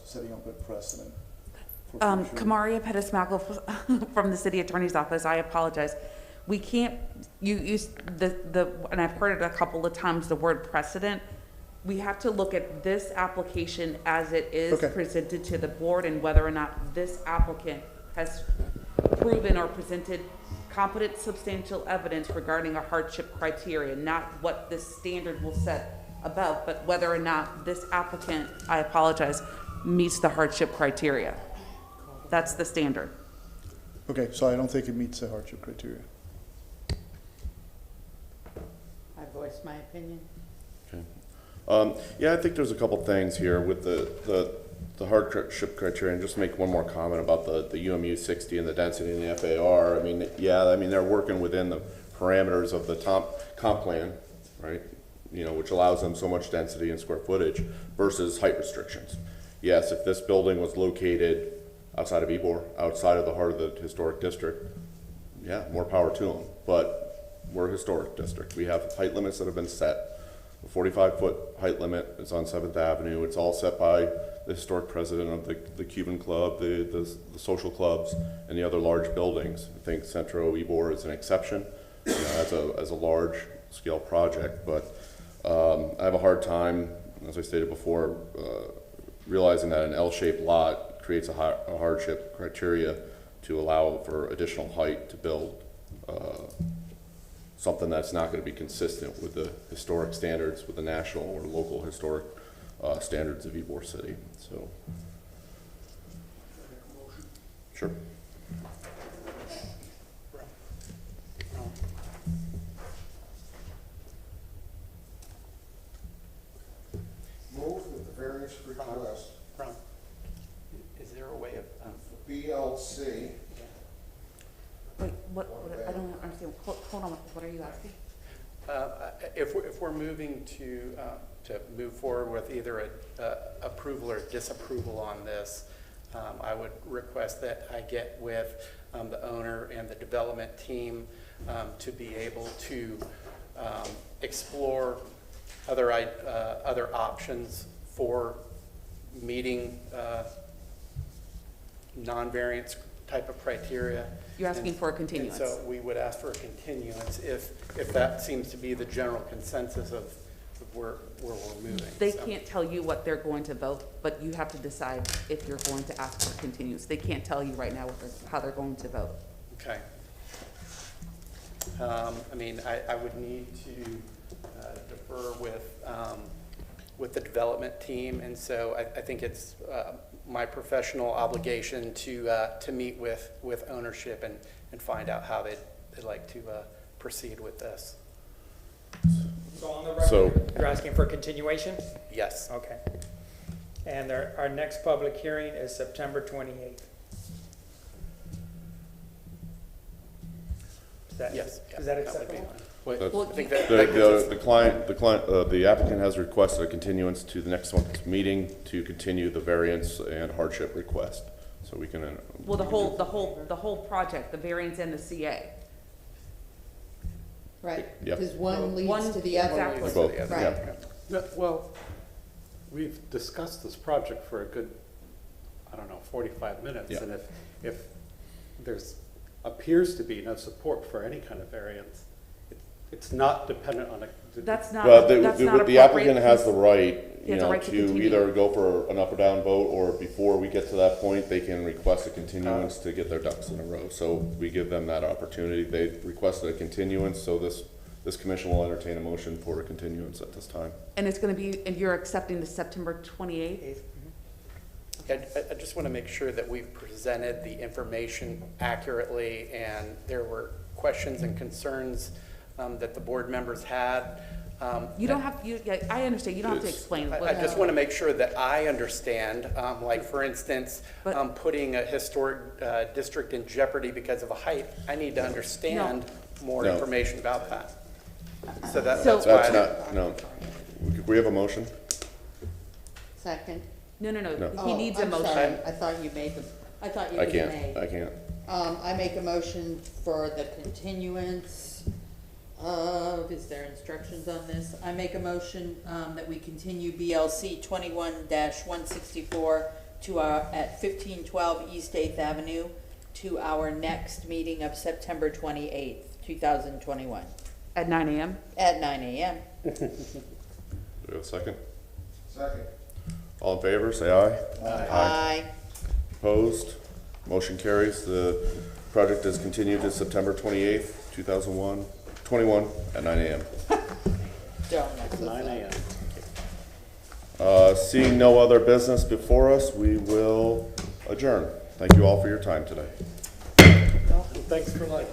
setting up a precedent. Kamaria Pettis-Malco from the city attorney's office. I apologize. We can't, you use and I've heard it a couple of times, the word precedent. We have to look at this application as it is presented to the board and whether or not this applicant has proven or presented competent substantial evidence regarding a hardship criteria, not what this standard will set about, but whether or not this applicant, I apologize, meets the hardship criteria. That's the standard. Okay, so I don't think it meets the hardship criteria. I voiced my opinion. Okay. Yeah, I think there's a couple things here with the hardship criteria, and just make one more comment about the UMU 60 and the density in the FAR. I mean, yeah, I mean, they're working within the parameters of the comp plan, right? You know, which allows them so much density and square footage versus height restrictions. Yes, if this building was located outside of Ybor, outside of the heart of the historic district, yeah, more power to them. But we're a historic district. We have height limits that have been set. The 45-foot height limit is on 7th Avenue. It's all set by the historic president of the Cuban Club, the social clubs, and the other large buildings. I think Centro Ybor is an exception, you know, as a large-scale project. But I have a hard time, as I stated before, realizing that an L-shaped lot creates a hardship criteria to allow for additional height to build something that's not going to be consistent with the historic standards, with the national or local historic standards of Ybor City. So, sure. Move that the variance request. Is there a way of BLC. Wait, I don't understand. Hold on, what are you asking? If we're moving to move forward with either a approval or disapproval on this, I would request that I get with the owner and the development team to be able to explore other options for meeting non-variance type of criteria. You're asking for a continuance. And so we would ask for a continuance if that seems to be the general consensus of where we're moving. They can't tell you what they're going to vote, but you have to decide if you're going to ask for continuance. They can't tell you right now how they're going to vote. Okay. I mean, I would need to defer with the development team, and so I think it's my professional obligation to meet with ownership and find out how they'd like to proceed with this. So on the record, you're asking for continuation? Yes. Okay. And our next public hearing is September 28th. Yes. Is that acceptable? I think The applicant has requested a continuance to the next month's meeting to continue the variance and hardship request. So we can. Well, the whole project, the variance and the CA. Right, Yep. because one leads One- to the other. exactly. Both, Right. yeah. Yeah, well, we've discussed this project for a good, I don't know, 45 minutes. Yeah. And if there's, appears to be no support for any kind of variance, it's not dependent on a. That's not, Well, that's not the applicant has the right, He has the right to to continue. either go for an up or down vote, or before we get to that point, they can request a continuance to get their ducks in a row. So we give them that opportunity. They requested a continuance, so this commission will entertain a motion for a continuance at this time. And it's gonna be, and you're accepting the September 28th? I just want to make sure that we've presented the information accurately, and there were questions and concerns that the board members had. You don't have, I understand, you don't have to It's- explain. I what- just want to make sure that I understand, like, for instance, But- putting a historic district in jeopardy because of a height. I need to understand more No. information about that. So that's So- why. That's not, no. We have a motion? Second. No, No. he needs a I'm motion. sorry. I thought you made them, I thought you I were can't, made. I can't. I make a motion for the continuance of, is there instructions on this? I make a motion, that we continue BLC 21-164 to at 1512 East 8th Avenue to our next meeting of September 28th, 2021, At 9 AM? at 9 a.m. Do we have a second? Second. All in favor, say aye. Aye. Opposed? Motion carries. The project is continued to September 28th, 2021 at 9 a.m. Don't mess this 9 up. a.m. Seeing no other business before us, we will adjourn. Thank you all for your time today. Thanks for lunch.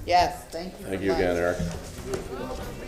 Yes, thank you. Thank for you again, lunch. Eric.